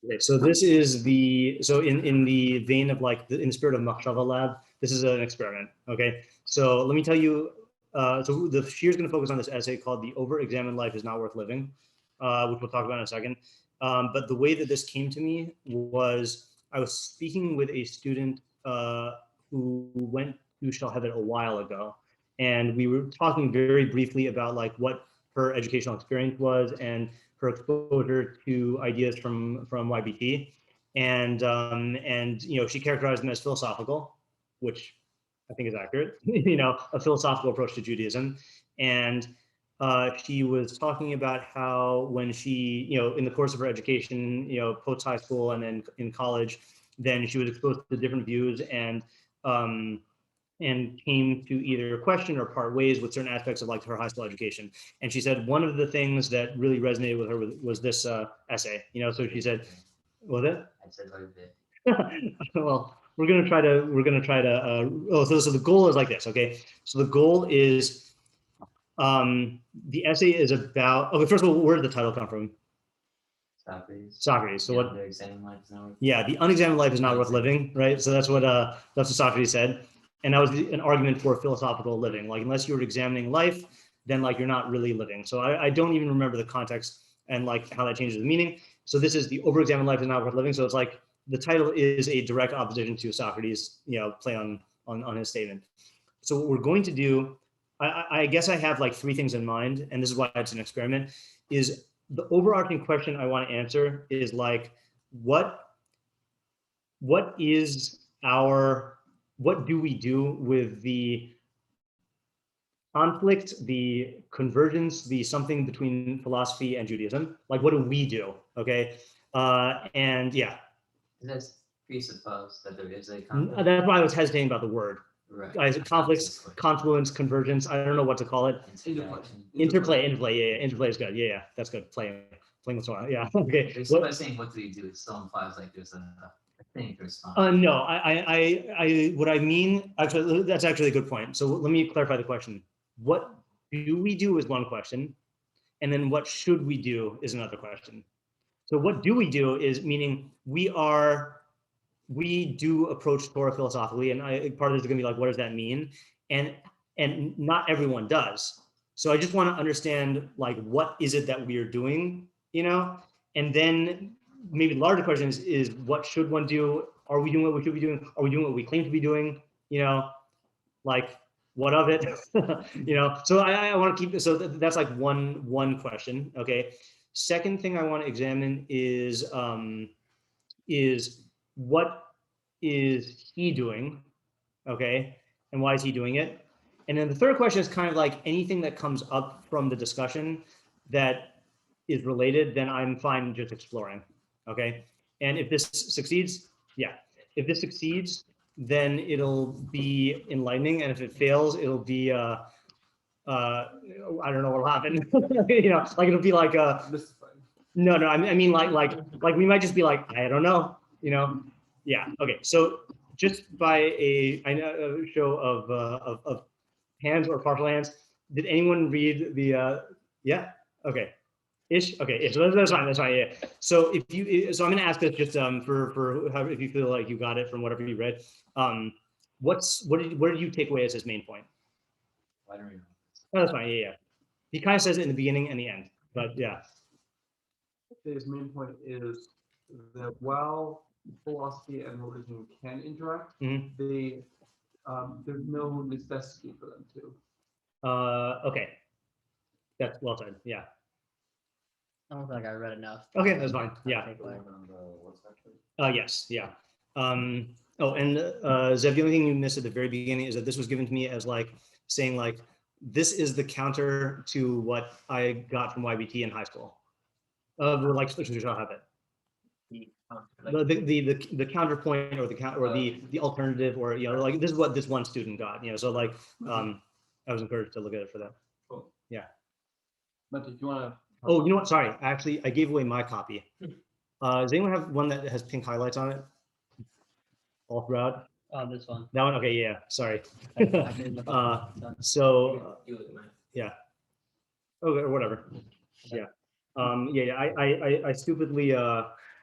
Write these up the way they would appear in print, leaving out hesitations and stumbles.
Okay, so this is in the vein of like in the spirit of Machshava Lab, this is an experiment. Okay, so let me tell you. So the Shir is going to focus on this essay called "The Overexamined Life is Not Worth Living," which we'll talk about in a second. But the way that this came to me was I was speaking with a student who went to Shalhevet a while ago, and we were talking very briefly about like what her educational experience was and her exposure to ideas from YBT, and she characterized them as philosophical, which I think is accurate. A philosophical approach to Judaism, and she was talking about how when she, in the course of her education, post high school and then in college, then she was exposed to different views and came to either question or part ways with certain aspects of like her high school education. And she said one of the things that really resonated with her was this essay. So she said, "Was it?" I said like that. Well, we're gonna try to. So the goal is like this. Okay, so the goal is, the essay is about. Okay, first of all, where did the title come from? Socrates. So what? The unexamined life is not worth living, right? So that's what Socrates said. And that was an argument for philosophical living. Like, unless you're examining life, then like you're not really living. So I don't even remember the context and like how that changes the meaning. So this is the overexamined life is not worth living. So it's like the title is a direct opposition to Socrates, play on his statement. So what we're going to do, I guess I have like three things in mind, and this is why it's an experiment, is the overarching question I want to answer is like, what do we do with the conflict, the convergence, the something between philosophy and Judaism? Like, what do we do? Okay. And yeah. That's presupposed that there is a conflict. That's why I was hesitating about the word. Right. Conflicts, confluence, convergence. I don't know what to call it. Interplay. Yeah. Interplay is good. Yeah. That's good. Playing with someone. Yeah. Okay. By saying what do we do, it still implies like there's a thing to respond. No. What I mean, actually, that's actually a good point. So let me clarify the question. What do we do is one question, and then what should we do is another question. So what do we do is meaning we do approach Torah philosophically, and part of it is going to be like, what does that mean? And not everyone does. So I just want to understand like what is it that we are doing, and then maybe the larger question is what should one do? Are we doing what we should be doing? Are we doing what we claim to be doing? Like what of it? So I want to keep this. So that's like one question. Okay. Second thing I want to examine is what is he doing? Okay. And why is he doing it? And then the third question is kind of like anything that comes up from the discussion that is related, then I'm fine just exploring. Okay. And if this succeeds, yeah. If this succeeds, then it'll be enlightening. And if it fails, it'll be, I don't know what'll happen. Like it'll be like, no, I mean like we might just be like, I don't know, Yeah. Okay. So just by a show of hands or partial hands, did anyone read the, yeah. Okay. Ish. Okay. So that's fine. That's fine. Yeah. So I'm going to ask this just for however, if you feel like you got it from whatever you read. What did you take away as his main point? I don't know. Oh, that's fine. Yeah. He kind of says it in the beginning and the end, but yeah. His main point is that while philosophy and religion can interact, there's no necessity for them to. Okay. That's well said. Yeah. I don't think I read enough. Okay, that's fine. Yeah. Yes. Yeah. And Zev, the only thing you missed at the very beginning is that this was given to me as like saying like this is the counter to what I got from YBT in high school. Like Shalhevet. The counterpoint or the alternative or like this is what this one student got. So like I was encouraged to look at it for that. Cool. Yeah. But if you want to. Oh, you know what? Sorry, actually, I gave away my copy. Does anyone have one that has pink highlights on it? All throughout? Oh, this one. That one? Okay, yeah, sorry. Yeah. Okay, or whatever. Yeah. I stupidly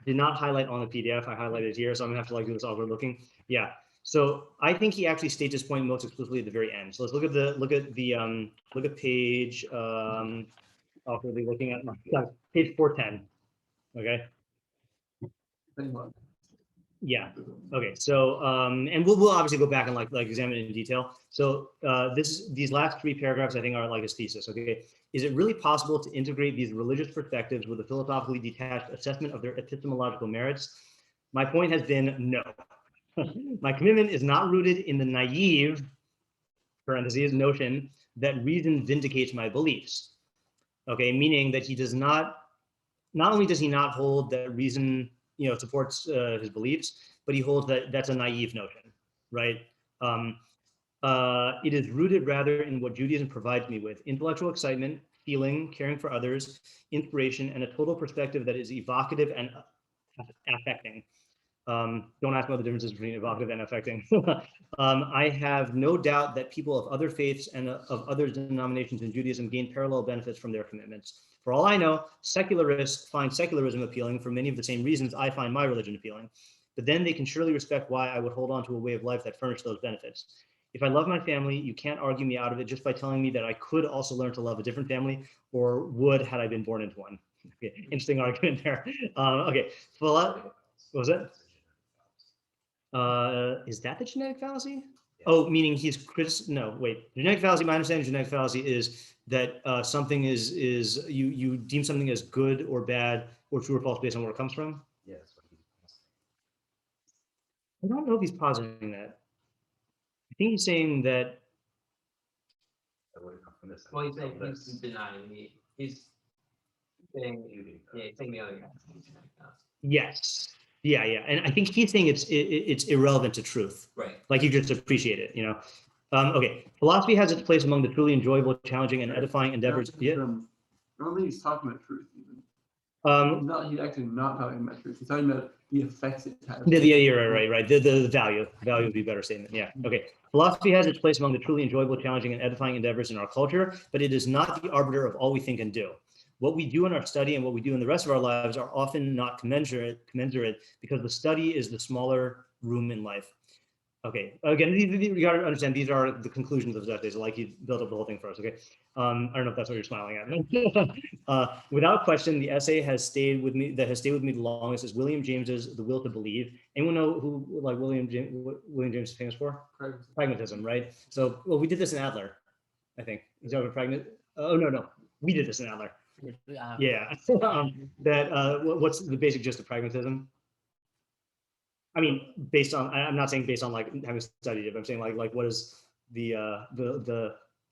did not highlight on the PDF. I highlighted here, so I'm gonna have to like do this overlooking. Yeah. So I think he actually states his point most explicitly at the very end. So let's look at page I'll be looking at page 410. Okay. Yeah. Okay. So and we'll obviously go back and like examine it in detail. So these last 3 paragraphs I think are like his thesis. Okay. Is it really possible to integrate these religious perspectives with a philosophically detached assessment of their epistemological merits? My point has been no. My commitment is not rooted in the naive (parentheses) notion that reason vindicates my beliefs. Okay, meaning that he does not only does he not hold that reason supports his beliefs, but he holds that that's a naive notion, right? It is rooted rather in what Judaism provides me with: intellectual excitement, feeling, caring for others, inspiration, and a total perspective that is evocative and affecting. Don't ask me what the difference is between evocative and affecting. I have no doubt that people of other faiths and of other denominations in Judaism gain parallel benefits from their commitments. For all I know, secularists find secularism appealing for many of the same reasons I find my religion appealing. But then they can surely respect why I would hold on to a way of life that furnished those benefits. If I love my family, you can't argue me out of it just by telling me that I could also learn to love a different family, or would had I been born into one. Okay, interesting argument there. Okay, what was it? Is that the genetic fallacy? Oh, meaning he's no, wait. Genetic fallacy, my understanding of genetic fallacy is that something is you deem something as good or bad or true or false based on where it comes from. Yes. I don't know if he's positing that. I think he's saying that. Well, he's saying he's denying me. He's saying, yeah, he's saying the other guy. Yes. Yeah, yeah. And I think he's saying it's irrelevant to truth. Right. Like you just appreciate it, you know. Okay. Philosophy has its place among the truly enjoyable, challenging, and edifying endeavors. Yeah. I don't think he's talking about truth even. He's actually not talking about truth. He's talking about the effects it has. Yeah, you're right. The value would be a better statement. Yeah. Okay. Philosophy has its place among the truly enjoyable, challenging, and edifying endeavors in our culture, but it is not the arbiter of all we think and do. What we do in our study and what we do in the rest of our lives are often not commensurate because the study is the smaller room in life. Okay, again, you got to understand these are the conclusions of his essays. Like he built up the whole thing for us. Okay, I don't know if that's what you're smiling at. Without question, the essay that has stayed with me the longest is William James's "The Will to Believe." Anyone know who like William James is famous for? Pragmatism, right? So, well, we did this in Adler, I think. He's over pragmatism. Oh no, we did this in Adler. Yeah. What's the basic gist of pragmatism? I mean, based on, I'm not saying based on like having studied it, but I'm saying like what is the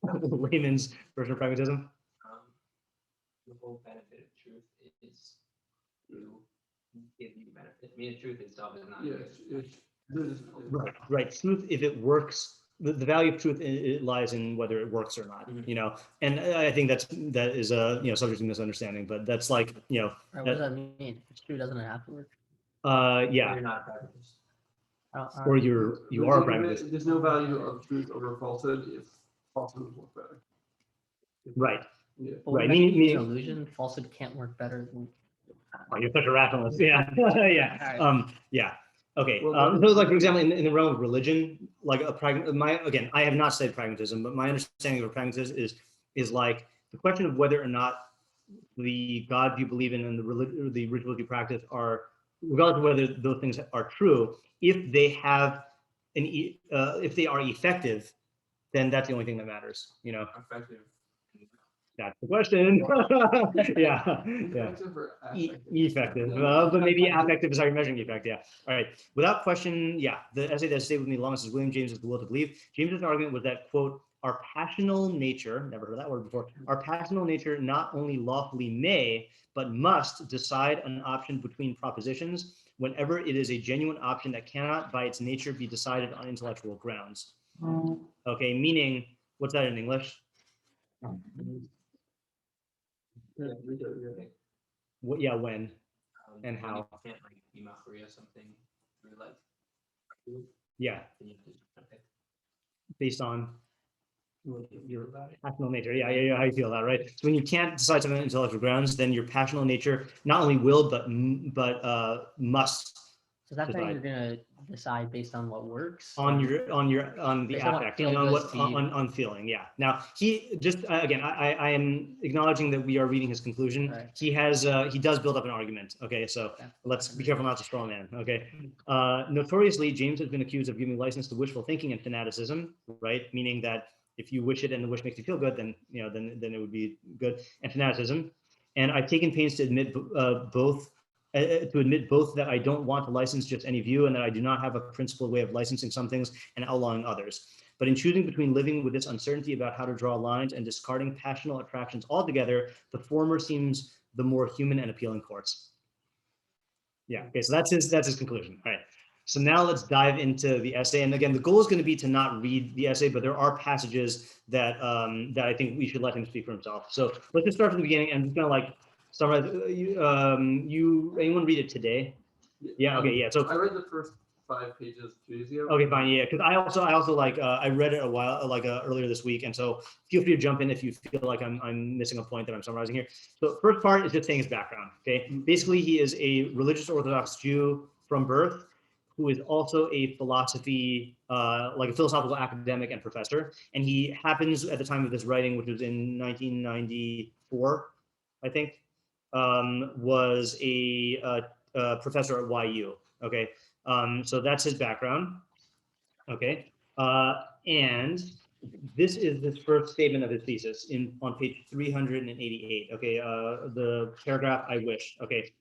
layman's version of pragmatism? The whole benefit of truth is to give you benefit. I mean, the truth itself is not. Yes, right. Truth, if it works, the value of truth it lies in whether it works or not. Mm-hmm. You know, and I think that is a subject to misunderstanding, but that's like Right, what does that mean? If truth doesn't have to work. Yeah. You're not a pragmatist. Or you are a pragmatist. There's no value of truth over falsehood if falsehood would work better. Right. Yeah. Right. Meaning illusion, falsehood can't work better than. Oh, you're such a rationalist. Yeah. Yeah. Right. Yeah. Okay. Well, So like, for example, in the realm of religion, like I have not studied pragmatism, but my understanding of pragmatism is like the question of whether or not the God you believe in and the rituals you practice are, regardless of whether those things are true, if they have if they are effective, then that's the only thing that matters. You know. Effective. That's the question. Yeah. Effective. But maybe affective is how you're measuring effect. Yeah. All right. Without question, yeah. The essay that stayed with me longest is William James's "The Will to Believe." James's argument was that, quote, our passional nature, never heard that word before, our passional nature not only lawfully may, but must decide an option between propositions whenever it is a genuine option that cannot by its nature be decided on intellectual grounds. Okay. Meaning, what's that in English? What? Yeah, when and how? You can't like email free or something through like. Yeah, based on. Your right. Passional nature, yeah, how you feel about it, right? So when you can't decide something on intellectual grounds, then your passional nature not only will but must So that's how decide you're gonna decide based on what works. on or the based on what affect, feels on good what to you. on feeling. Yeah. Now he just again, I am acknowledging that we are reading his conclusion. Right. He has he does build up an argument. Okay, so Okay. let's be careful not to straw man. Okay. Notoriously, James has been accused of giving license to wishful thinking and fanaticism, right? Meaning that if you wish it and the wish makes you feel good, then then it would be good. And fanaticism. And I've taken pains to admit both that I don't want to license just any view and that I do not have a principled way of licensing some things and outlawing others. But in choosing between living with this uncertainty about how to draw lines and discarding passional attractions altogether, the former seems the more human and appealing course. Yeah, okay, so that's his conclusion. All right. So now let's dive into the essay. And again, the goal is going to be to not read the essay, but there are passages that that I think we should let him speak for himself. So let's just start from the beginning. I'm just going to like summarize. Anyone read it today? Yeah. Okay. Yeah. So I read the first 5 pages 2 days ago. okay, fine. Yeah, because I also like I read it a while earlier this week, and so feel free to jump in if you feel like I'm missing a point that I'm summarizing here. So first part is just saying his background. Okay, basically he is a religious Orthodox Jew from birth, who is also a philosophical academic and professor, and he happens at the time of this writing, which was in 1994, I think, was a professor at YU. Okay. So that's his background. Okay. And this is his first statement of his thesis on page 388. Okay. The paragraph, I wish. Okay.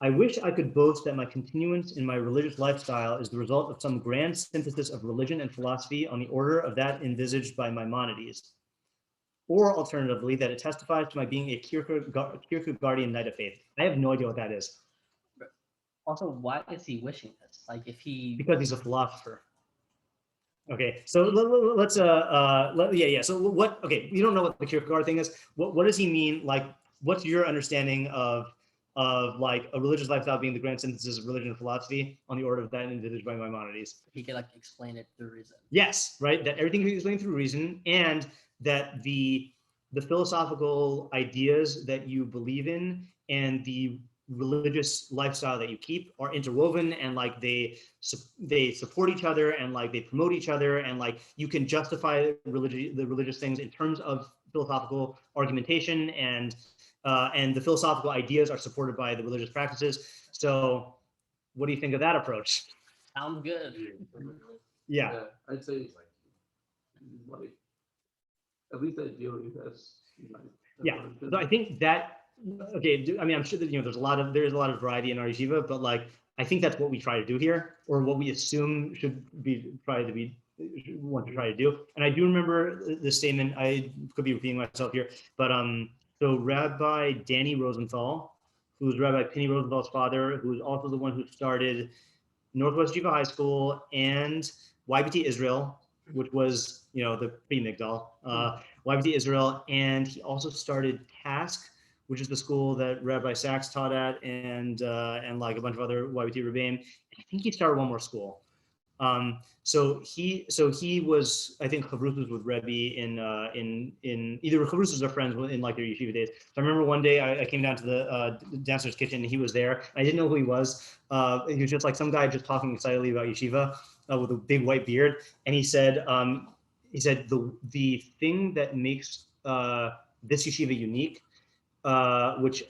I wish I could boast that my continuance in my religious lifestyle is the result of some grand synthesis of religion and philosophy on the order of that envisaged by Maimonides. Or alternatively, that it testifies to my being a Kierkegaardian knight of faith. I have no idea what that is. Also, why is he wishing this? Like, if he Because he's a philosopher. Okay, so let's yeah. So what? Okay, you don't know what the Kierkegaard thing is. What does he mean? Like, what's your understanding of like a religious lifestyle being the grand synthesis of religion and philosophy on the order of that envisaged by Maimonides? he could like explain it through reason. Yes, right. That everything can be explained through reason, and that the philosophical ideas that you believe in and the religious lifestyle that you keep are interwoven, and like they support each other, and like they promote each other, and like you can justify the religious things in terms of philosophical argumentation, and the philosophical ideas are supported by the religious practices. So what do you think of that approach? Sounds good. Yeah. I'd say like at least ideally that's Yeah. So I think that, okay, I mean, I'm sure that, there's a lot of variety in our yeshiva, but like, I think that's what we try to do here, or what we assume should be want to try to do. And I do remember the statement, I could be repeating myself here, but so Rabbi Danny Rosenthal, who's Rabbi Penny Rosenthal's father, who's also the one who started Northwest Yeshiva High School and YBT Israel, which was, the pre-Migdal, YBT Israel, and he also started Task, which is the school that Rabbi Sachs taught at, and like a bunch of other YBT Rebbeim. I think he started one more school. So he was, I think, chavrusas with Rebbe in either chavrusas or friends in like their yeshiva days. So I remember one day I came down to the downstairs kitchen and he was there. I didn't know who he was. He was just like some guy just talking excitedly about yeshiva with a big white beard, and he said the thing that makes this yeshiva unique, which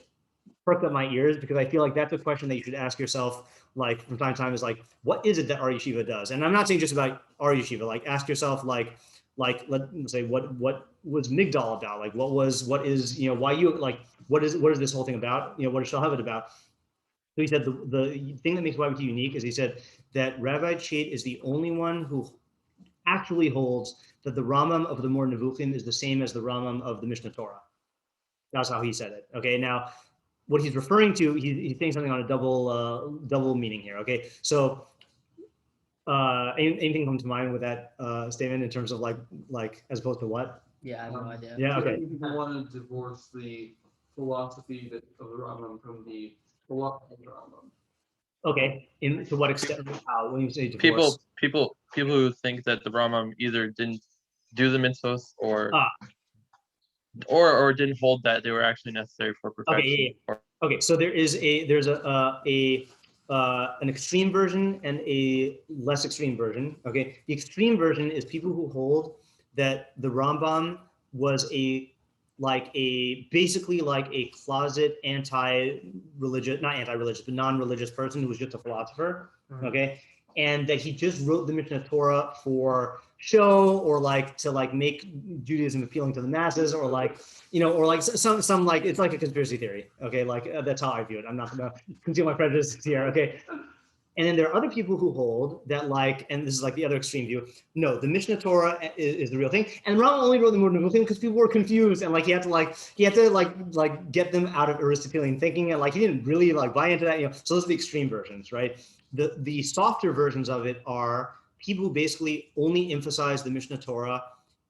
perked up my ears, because I feel like that's a question that you should ask yourself, like from time to time, is like, what is it that our yeshiva does? And I'm not saying just about our yeshiva. Like, ask yourself, like let's say, what was Migdal about? Like, what is why you like what is this whole thing about? What is Shalhevet about? So he said the thing that makes YBT unique is, he said that Rabbi Chait is the only one who actually holds that the Rambam of the Mor Nevuchim is the same as the Rambam of the Mishnah Torah. That's how he said it. Okay, now what he's referring to, he's saying something on a double meaning here. Okay, so anything come to mind with that statement in terms of like as opposed to what? Yeah, I have no idea. Yeah. Okay. People want to divorce the philosophy of the Rambam from the philosophy of the Rambam. Okay. To what extent? How? When you say divorce? People who think that the Rambam either didn't do the mitzvos, or Ah. or didn't hold that they were actually necessary for perfection. Okay, yeah. Okay, so there's an extreme version and a less extreme version. Okay, the extreme version is people who hold that the Rambam was basically like a closet anti-religious, not anti-religious, but non-religious person who was just a philosopher. Okay, and that he just wrote the Mishnah Torah for show, or like to like make Judaism appealing to the masses, or like, you know, or like some like, it's like a conspiracy theory. Okay, like that's how I view it. I'm not gonna conceal my prejudices here. Okay. And then there are other people who hold that, like, and this is like the other extreme view. No, the Mishnah Torah is the real thing, and Rambam only wrote the Morning Nevuchim because people were confused, and like he had to get them out of Aristotelian thinking, and like he didn't really like buy into that. You know, so those are the extreme versions, right? The softer versions of it are people who basically only emphasize the Mishnah Torah,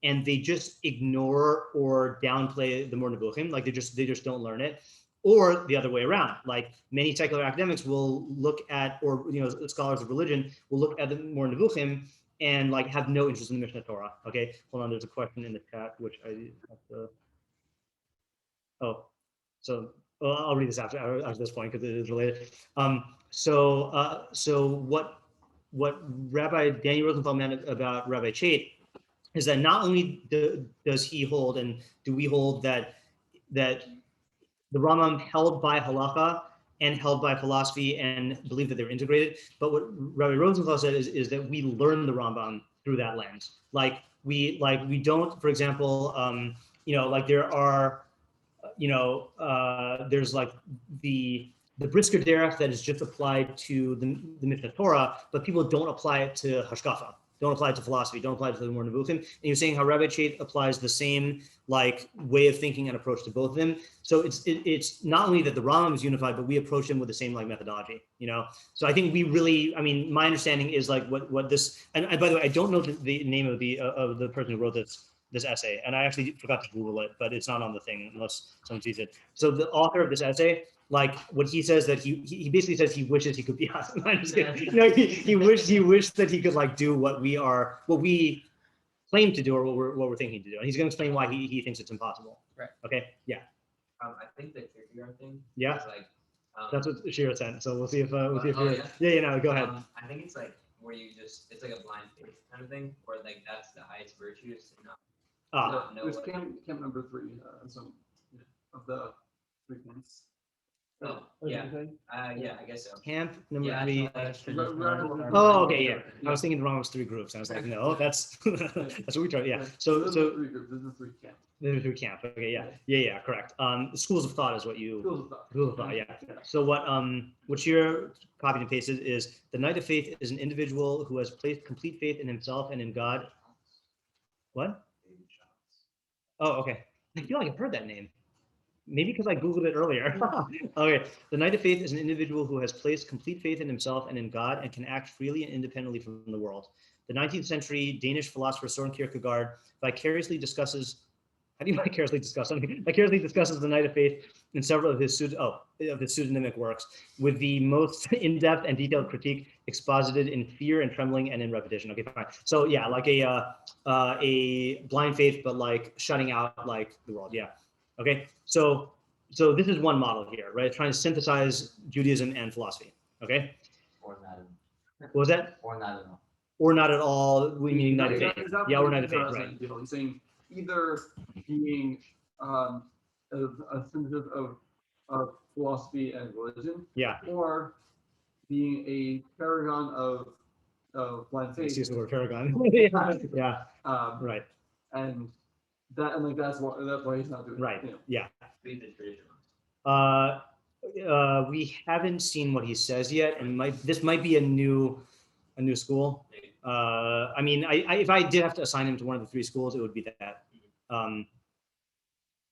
and they just ignore or downplay the Morning Nevuchim, like they just don't learn it. Or the other way around, like many secular academics will look at, or you know, scholars of religion will look at the more Nevuchim and like have no interest in the Mishnah Torah. Okay, hold on, there's a question in the chat which I have to. Oh, so I'll read this after this point because it is related. So what Rabbi Daniel Rosenfeld meant about Rabbi Chait is that not only does he hold, and do we hold that the Rambam held by halacha and held by philosophy and believe that they're integrated. But what Rabbi Rosenfeld said is that we learn the Rambam through that lens. Like we don't, for example, you know, like there are, you know, there's like the brisker derech that is just applied to the Mishnah Torah, but people don't apply it to hashkafa, don't apply it to philosophy, don't apply it to the more Nevuchim. And you're saying how Rabbi Chait applies the same like way of thinking and approach to both of them. So it's not only that the Rambam is unified, but we approach them with the same like methodology, you know? So I think we really, I mean, my understanding is like what this, and by the way, I don't know the name of the person who wrote this essay, and I actually forgot to Google it, but it's not on the thing unless someone sees it. So the author of this essay, like what he says, that he basically says he wishes he could be us. No, he wished that he could like do what we claim to do, or what we're thinking to do, and he's going to explain why he thinks it's impossible. Right. Okay. Yeah. I think the Kierkegaard thing. Yeah. Is like. That's what Shira sent. So we'll see if Oh, yeah. No, go ahead. I think it's like where you just, it's like a blind faith kind of thing, where like that's the highest virtue is to not know. There's what- camp number 3, some of the 3 camps. Oh, yeah. Yeah, I guess so. Camp number Yeah, 3. Oh, okay, yeah. I was thinking the wrong was 3 groups. I was like, no, that's that's what we tried. Yeah. So There's 3 groups, there's 3 camps. there's 3 camp. Okay, yeah, correct. Schools of thought is what you. Schools of thought. Yeah. So what Shira copied and pasted is the Knight of Faith is an individual who has placed complete faith in himself and in God. What? Oh, okay. I feel like I've heard that name. Maybe because I Googled it earlier. Okay. The Knight of Faith is an individual who has placed complete faith in himself and in God and can act freely and independently from the world. The 19th century Danish philosopher Søren Kierkegaard vicariously discusses, how do you vicariously discuss something? Vicariously discusses the Knight of Faith in several of his pseudonymic works, with the most in-depth and detailed critique exposited in fear and trembling and in repetition. Okay, fine. So yeah, like a blind faith, but like shutting out like the world. Yeah. Okay, so this is one model here, right? Trying to synthesize Judaism and philosophy. Okay. Or not. What was that? Or not at all. Or not at all. We mean Knight of Faith. Yeah, or Knight of Faith, right? He's saying either being a synthesis of philosophy and religion, Yeah. or being a paragon of blind faith. Excuse the word paragon. Yeah. Right. And like that's why he's not doing Right. it. You know. Yeah. Read the tradition. We haven't seen what he says yet, and this might be a new school. I mean, if I did have to assign him to one of the 3 schools, it would be that.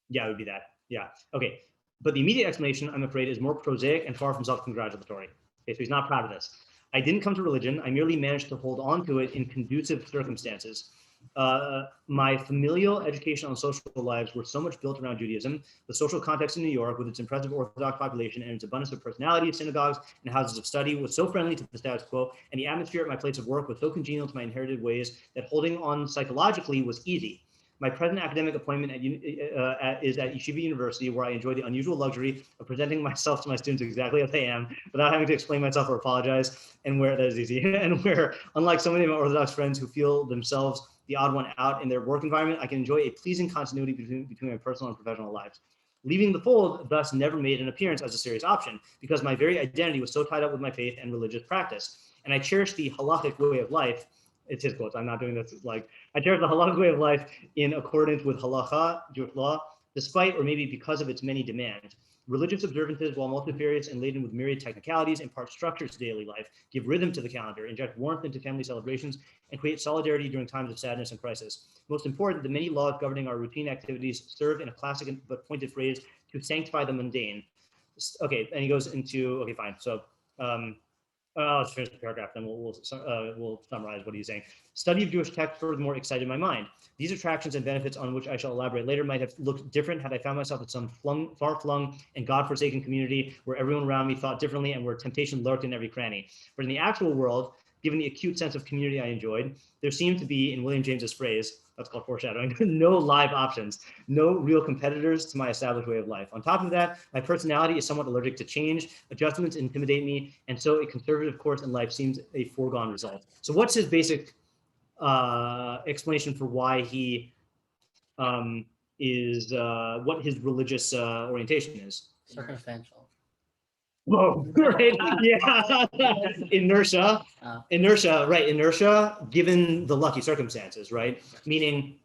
Yeah, it would be that. Yeah. Okay. But the immediate explanation, I'm afraid, is more prosaic and far from self-congratulatory. Okay, so he's not proud of this. I didn't come to religion. I merely managed to hold on to it in conducive circumstances. My familial, educational, and social lives were so much built around Judaism. The social context in New York, with its impressive Orthodox population and its abundance of personalities, synagogues, and houses of study, was so friendly to the status quo, and the atmosphere at my place of work was so congenial to my inherited ways that holding on psychologically was easy. My present academic appointment is at Yeshiva University, where I enjoy the unusual luxury of presenting myself to my students exactly as I am, without having to explain myself or apologize, and where that is easy, and where, unlike so many of my Orthodox friends who feel themselves the odd one out in their work environment, I can enjoy a pleasing continuity between my personal and professional lives. Leaving the fold thus never made an appearance as a serious option, because my very identity was so tied up with my faith and religious practice. And I cherish the halachic way of life. It's his quotes, I'm not doing this. It's like, I cherish the halachic way of life in accordance with halacha, Jewish law, despite or maybe because of its many demands. Religious observances, while multifarious and laden with myriad technicalities, impart structure to daily life, give rhythm to the calendar, inject warmth into family celebrations, and create solidarity during times of sadness and crisis. Most important, the many laws governing our routine activities serve, in a classic but pointed phrase, to sanctify the mundane. Okay, and he goes into, okay, fine. So, let's finish the paragraph, then we'll summarize what he's saying. Study of Jewish text furthermore excited my mind. These attractions and benefits, on which I shall elaborate later, might have looked different had I found myself in some far-flung and God-forsaken community where everyone around me thought differently and where temptation lurked in every cranny. But in the actual world, given the acute sense of community I enjoyed, there seemed to be, in William James's phrase, that's called foreshadowing, no live options, no real competitors to my established way of life. On top of that, my personality is somewhat allergic to change, adjustments intimidate me, and so a conservative course in life seems a foregone result. So what's his basic explanation for why he what his religious orientation is? Circumstantial. Whoa, right? Yeah. Inertia, right? Inertia, given the lucky circumstances, right? Meaning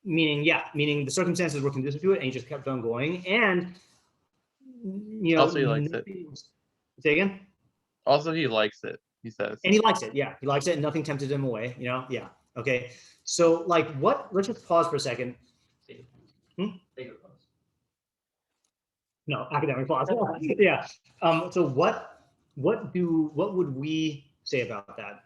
the circumstances were conducive to it, and he just kept on going. And Also, he likes it. Say again. Also, he likes it. He says. And he likes it. Yeah, he likes it, and nothing tempted him away. Yeah. Okay. So, like, what? Let's just pause for a second. Take a pause. No, academic pause. Yeah. So what would we say about that?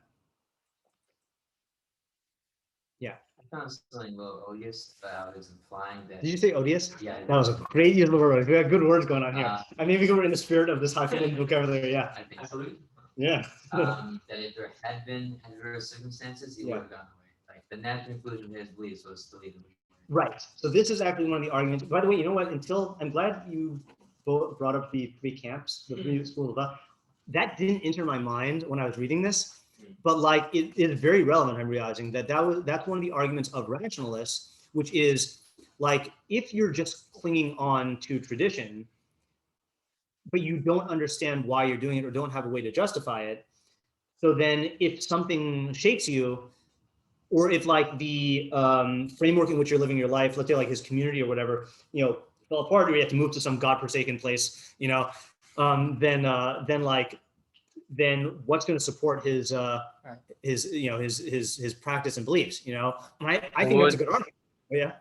Yeah. I found something a little odious about is implying that. Did you say odious? Yeah. That was a great use of the word. We got good words going on here. I maybe we're in the spirit of this highfalutin vocabulary. Yeah. I think so. Yeah. That if there had been adverse circumstances, it would have gone away. Like the natural conclusion of his beliefs was to lead him. Right. So this is actually one of the arguments. By the way, you know what? I'm glad you brought up the three camps, the three schools of thought. That didn't enter my mind when I was reading this, but like it is very relevant. I'm realizing that's one of the arguments of rationalists, which is like if you're just clinging on to tradition, but you don't understand why you're doing it or don't have a way to justify it. So then if something shakes you, or if like the framework in which you're living your life, let's say like his community or whatever, fell apart, or you have to move to some godforsaken place, then what's going to support his practice and beliefs, And I think that's a good argument. Yeah.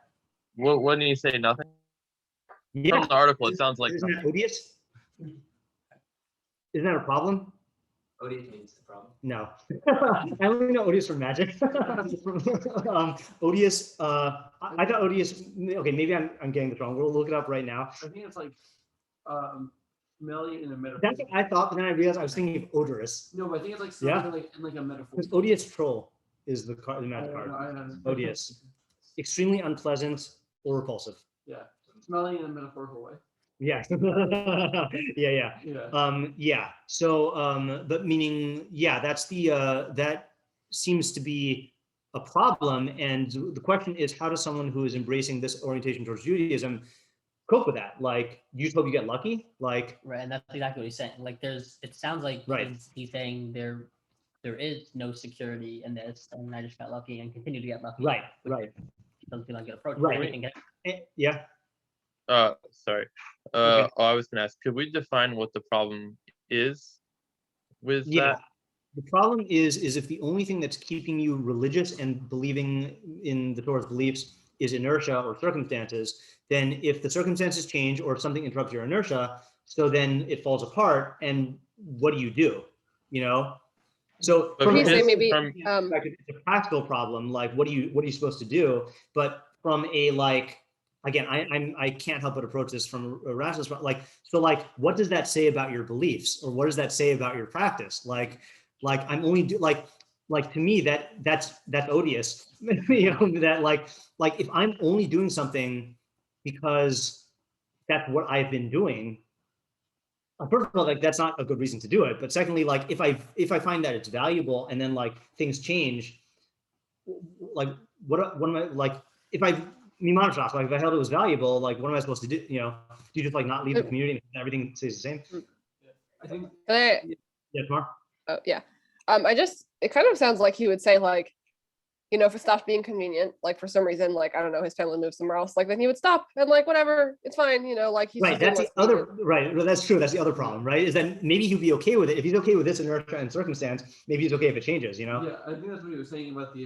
Wouldn't you say nothing? Yeah. From the article, it sounds like Isn't that odious? Isn't that a problem? Odious means the problem. No. I only know odious from magic. Odious, I thought odious, okay, maybe I'm getting this wrong. We'll look it up right now. I think it's like smelly in a metaphor. That's what I thought, but then I realized I was thinking of odorous. No, but I think it's like smelly in like a metaphor. Because odious troll is the magic card. Odious. Extremely unpleasant or repulsive. Yeah. Smelly in a metaphorical way. Yeah. Yeah. So, but meaning, that's that seems to be a problem. And the question is, how does someone who is embracing this orientation towards Judaism cope with that? Like, you just hope you get lucky? Like, right, and that's exactly what he's saying. Like, it sounds like he's saying there is no security in this, and I just got lucky and continue to get lucky. Right. Doesn't feel like an approach. Right. Yeah. Sorry. Okay. I was gonna ask, could we define what the problem is with that? The problem is if the only thing that's keeping you religious and believing in the Torah's beliefs is inertia or circumstances, then if the circumstances change or if something interrupts your inertia, so then it falls apart. And what do? So But from He's his- saying maybe, from- it's a practical problem. Like, what are you supposed to do? But from a like, again, I can't help but approach this from a rationalist. Like, so like, what does that say about your beliefs, or what does that say about your practice? Like I'm only like to me that's odious. You know, that like if I'm only doing something because that's what I've been doing. First of all, like that's not a good reason to do it. But secondly, like if I find that it's valuable and then like things change, like what am I like if I like if I held it was valuable, like what am I supposed to do? You know, do you just like not leave the community and everything stays the same? I think Yeah, Tamar? oh, yeah. It kind of sounds like he would say like, you know, if it stopped being convenient, like for some reason, like, I don't know, his family moved somewhere else, like then he would stop and like, whatever, it's fine, you know, like he's Right, just that's the other, right, that's true, that's the other problem, right, is that maybe he'd be okay with it. If he's okay with this inertia and circumstance, maybe he's okay if it changes, you know? Yeah, I think that's what he was saying about the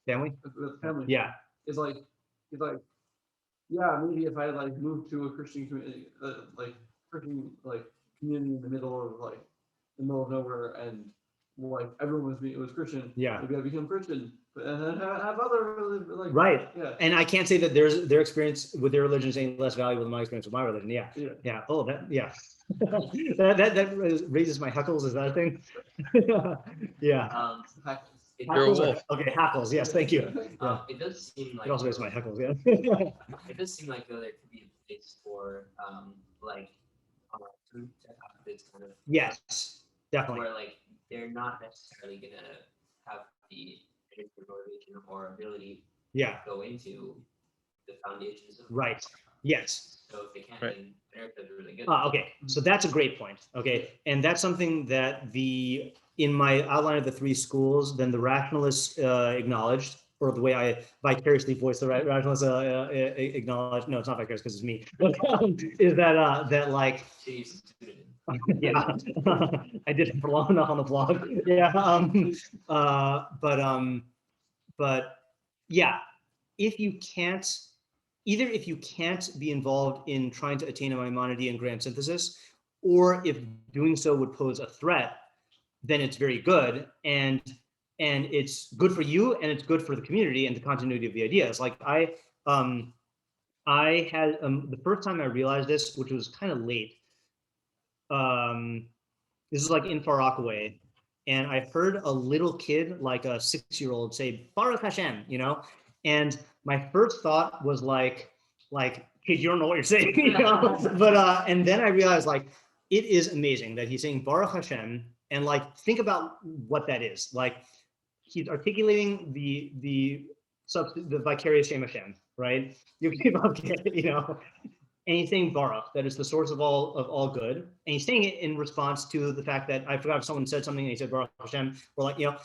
Family? family. Yeah. It's like, yeah, maybe if I like moved to a Christian community, like Christian like community in the middle of nowhere, and like everyone was Christian. Yeah. Maybe I become Christian, and then have other like. Right. Yeah. And I can't say that their experience with their religion is any less valuable than my experience with my religion. Yeah. Yeah. Yeah. Oh, yeah. that raises my heckles. Is that a thing? Yeah. It, You're a Hackles wolf. okay, hackles. Yes, thank you. Yeah. it does seem like It also raises my heckles. Yeah. it does seem like though there could be a place for like group to have this kind of Yes, definitely. where like they're not necessarily gonna have the motivation or ability Yeah. to go into the foundations of Right. Yes. So if they can't, Right. then America's really good. Okay, so that's a great point. Okay, and that's something that in my outline of the three schools, then the rationalists acknowledged, or the way I vicariously voice the rationalists acknowledge. No, it's not vicarious because it's me. Is that like Jeez, student. yeah, I did it for long enough on the blog. Yeah, but yeah, if you can't be involved in trying to attain a Maimonidean and grand synthesis, or if doing so would pose a threat, then it's very good, and it's good for you, and it's good for the community and the continuity of the ideas. Like I had the first time I realized this, which was kind of late. This is like in Far Rockaway, and I heard a little kid, like a 6-year-old, say Baruch Hashem, you know, and my first thought was like, kid, you don't know what you're saying, you know? But and then I realized like it is amazing that he's saying Baruch Hashem, and like think about what that is. Like he's articulating the vicarious Shem Hashem, right? You know, and he's saying Baruch, that is the source of all good, and he's saying it in response to the fact that I forgot if someone said something and he said Baruch Hashem, or like, you know,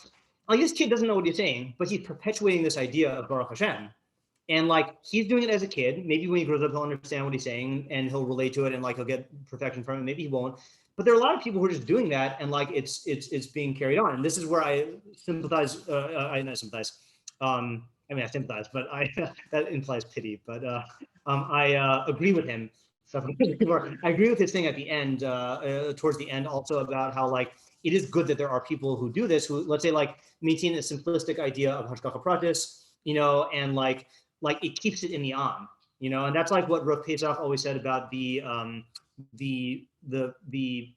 like this kid doesn't know what he's saying, but he's perpetuating this idea of Baruch Hashem. And like, he's doing it as a kid. Maybe when he grows up, he'll understand what he's saying and he'll relate to it and like, he'll get perfection from it. Maybe he won't. But there are a lot of people who are just doing that and like, it's being carried on. And this is where I sympathize, I sympathize. I mean, I sympathize, but that implies pity, but I agree with him. So I agree with his thing at the end, towards the end also about how like, it is good that there are people who do this, who let's say like maintain a simplistic idea of hashgacha pratis, you know, and like it keeps it in the on, you know, and that's like what Rav Pesach always said about the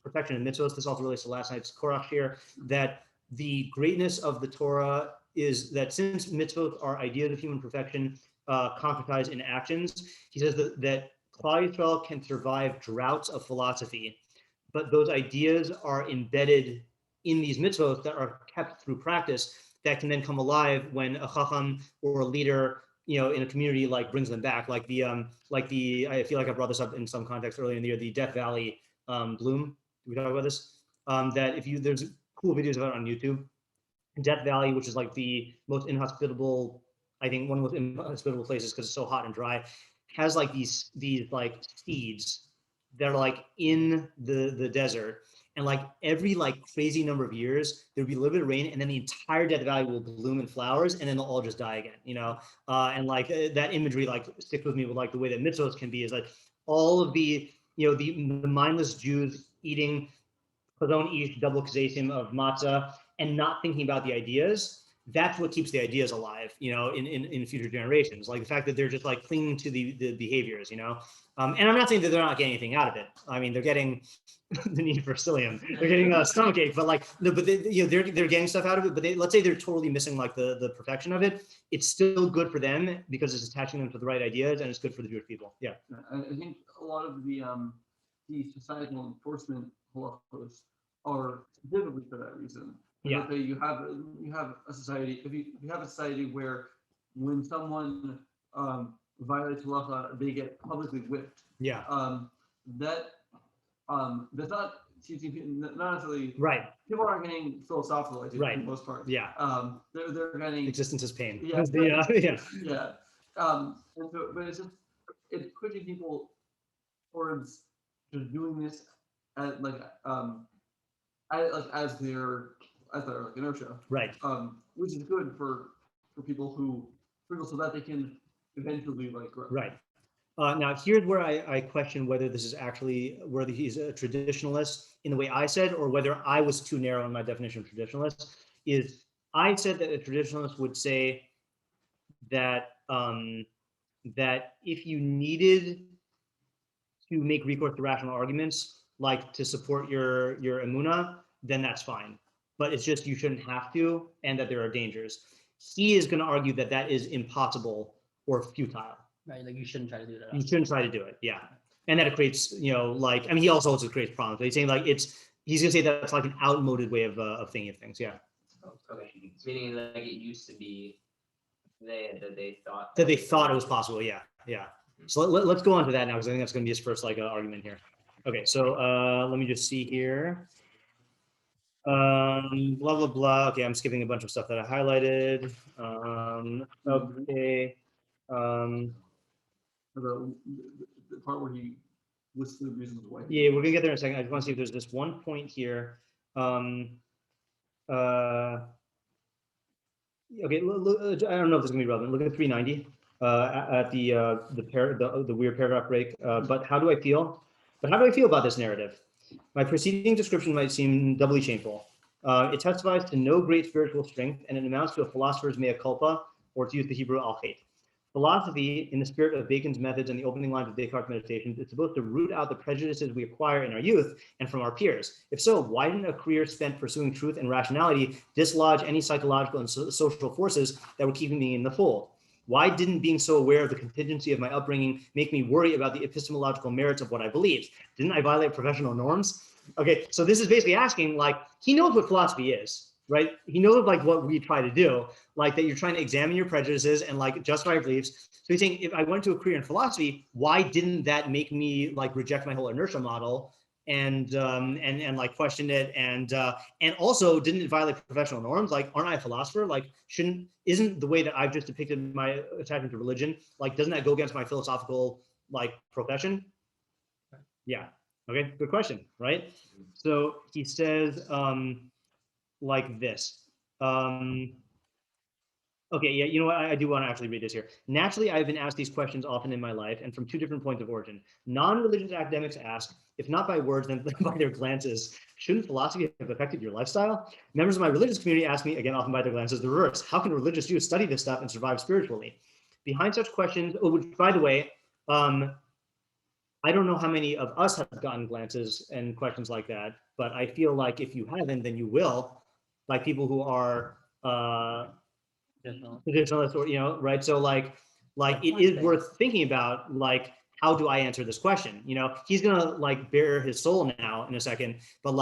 perfection of mitzvahs. This also relates to last night's Korach here, that the greatness of the Torah is that since mitzvot are ideas of human perfection, concretized in actions, he says that Klal Yisrael can survive droughts of philosophy, but those ideas are embedded in these mitzvot that are kept through practice that can then come alive when a chacham or a leader, you know, in a community like brings them back. Like I feel like I brought this up in some context earlier in the year, the Death Valley bloom. Did we talk about this? That there's cool videos about it on YouTube. Death Valley, which is like the most inhospitable, I think one of the most inhospitable places because it's so hot and dry, has like these like seeds that are like in the desert, and like every like crazy number of years there'll be a little bit of rain and then the entire Death Valley will bloom in flowers and then they'll all just die again, you know. And like that imagery like sticks with me with like the way that mitzvahs can be, is like all of the, you know, the mindless Jews eating chazon ish double kazesim of matzah, and not thinking about the ideas, that's what keeps the ideas alive, in future generations. Like the fact that they're just like clinging to the behaviors, and I'm not saying that they're not getting anything out of it. I mean, they're getting the need for psyllium, they're getting a stomachache, but like, no, but they're getting stuff out of it. But let's say they're totally missing like the perfection of it. It's still good for them because it's attaching them to the right ideas, and it's good for the Jewish people. Yeah. I think a lot of the societal enforcement halachos are specifically for that reason. Yeah. Okay, you have a society. If you have a society where when someone violates halacha, they get publicly whipped. Yeah. That's not teaching, not necessarily. Right. People aren't getting philosophical, I think, Right. for the most part. Yeah. They're getting Existence is pain. Yeah. Yeah. Yeah. And so, but it's pushing people towards just doing this at as their like inertia. Right. Which is good for people so that they can eventually like grow. Right. Now here's where I question whether this is actually whether he's a traditionalist in the way I said, or whether I was too narrow in my definition of traditionalist. Is I said that a traditionalist would say that that if you needed to make recourse to rational arguments, like to support your emunah, then that's fine. But it's just you shouldn't have to, and that there are dangers. He is going to argue that that is impossible or futile. Right, like you shouldn't try to do that. You shouldn't try to do it, yeah. And that it creates, he also creates problems. But he's saying like he's going to say that's like an outmoded way of thinking of things, yeah. Okay, meaning like it used to be that they thought it was possible, yeah. So let's go on to that now, because I think that's going to be his first argument here. Okay, so let me just see here. Blah blah blah. Okay, I'm skipping a bunch of stuff that I highlighted. Okay. The part where he lists the reasons why. Yeah, we're gonna get there in a second. I just want to see if there's this one point here. Okay, look, I don't know if this is gonna be relevant. Look at 390 at the weird paragraph break. But how do I feel? About this narrative? My preceding description might seem doubly shameful. It testifies to no great spiritual strength, and it amounts to a philosopher's mea culpa, or to use the Hebrew al-chet. Philosophy, in the spirit of Bacon's methods and the opening lines of Descartes' Meditations, is supposed to root out the prejudices we acquire in our youth and from our peers. If so, why didn't a career spent pursuing truth and rationality dislodge any psychological and social forces that were keeping me in the fold? Why didn't being so aware of the contingency of my upbringing make me worry about the epistemological merits of what I believed? Didn't I violate professional norms? Okay, so this is basically asking, he knows what philosophy is, right? He knows what we try to do, that you're trying to examine your prejudices and justify your beliefs. So he's saying, if I went to a career in philosophy, why didn't that make me reject my whole inertia model and question it and also didn't it violate professional norms? Aren't I a philosopher? Isn't the way that I've just depicted my attachment to religion, doesn't that go against my philosophical profession? Yeah. Okay, good question, right? So he says this. Okay, yeah, you know what? I do want to actually read this here. Naturally, I've been asked these questions often in my life and from two different points of origin. Non-religious academics ask, if not by words, then by their glances, shouldn't philosophy have affected your lifestyle? Members of my religious community ask me, again, often by their glances, the reverse. How can religious Jews study this stuff and survive spiritually? Behind such questions, which, by the way, I don't know how many of us have gotten glances and questions like that, but I feel like if you haven't, then you will. People who are traditionalists, or right? So it is worth thinking about. How do I answer this question? He's gonna bare his soul now in a second, but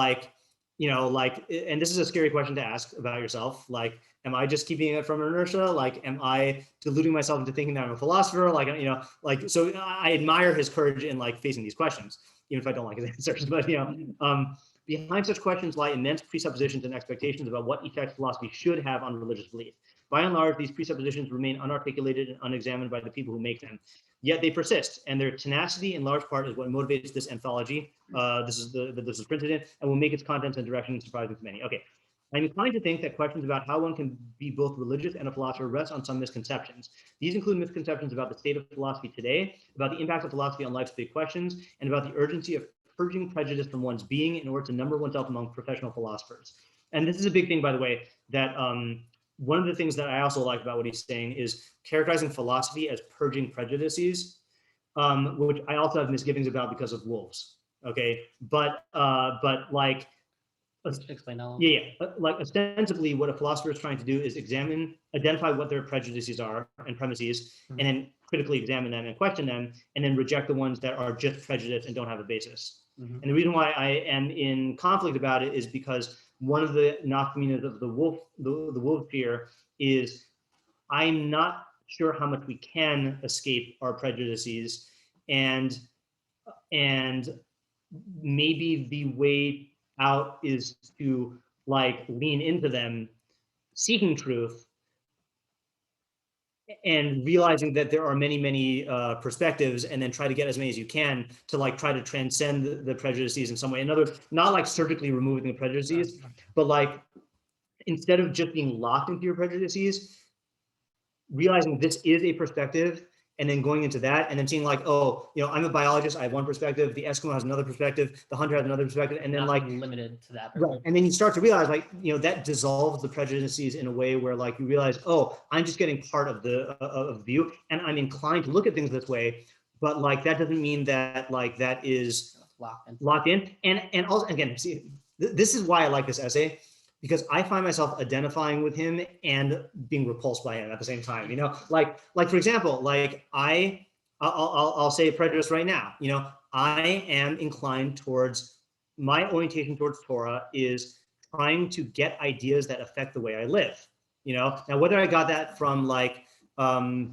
and this is a scary question to ask about yourself. Am I just keeping it from inertia? Am I deluding myself into thinking that I'm a philosopher? So I admire his courage in facing these questions, even if I don't like his answers. But behind such questions lie immense presuppositions and expectations about what effect philosophy should have on religious belief. By and large, these presuppositions remain unarticulated and unexamined by the people who make them. Yet they persist, and their tenacity in large part is what motivates this anthology. This is printed in, and will make its contents and direction surprising to many. Okay. I'm inclined to think that questions about how one can be both religious and a philosopher rest on some misconceptions. These include misconceptions about the state of philosophy today, about the impact of philosophy on life's big questions, and about the urgency of purging prejudice from one's being in order to number oneself among professional philosophers. and this is a big thing, by the way, that one of the things that I also like about what he's saying is characterizing philosophy as purging prejudices, which I also have misgivings about because of wolves. Okay, but like, Explain how. yeah, like ostensibly what a philosopher is trying to do is identify what their prejudices are and premises, and then critically examine them and question them, and then reject the ones that are just prejudice and don't have a basis. And the reason why I am in conflict about it is because one of the nafkaminas of the wolf fear is I'm not sure how much we can escape our prejudices, and maybe the way out is to like lean into them, seeking truth, and realizing that there are many perspectives, and then try to get as many as you can to like try to transcend the prejudices in some way. In other words, not like surgically removing the prejudices, but like instead of just being locked into your prejudices, realizing this is a perspective, and then going into that, and then seeing like, oh, you know, I'm a biologist, I have one perspective, the Eskimo has another perspective, the hunter has another perspective, and then Not like limited to that. right, and then you start to realize like, you know, that dissolves the prejudices in a way where like you realize, oh, I'm just getting part of the view, and I'm inclined to look at things this way, but like that doesn't mean that like that is locked in. And also, again, see, this is why I like this essay, because I find myself identifying with him and being repulsed by him at the same time. You know, like for example, like I'll say prejudice right now. You know, I am inclined towards, my orientation towards Torah is trying to get ideas that affect the way I live. You know, now whether I got that from like my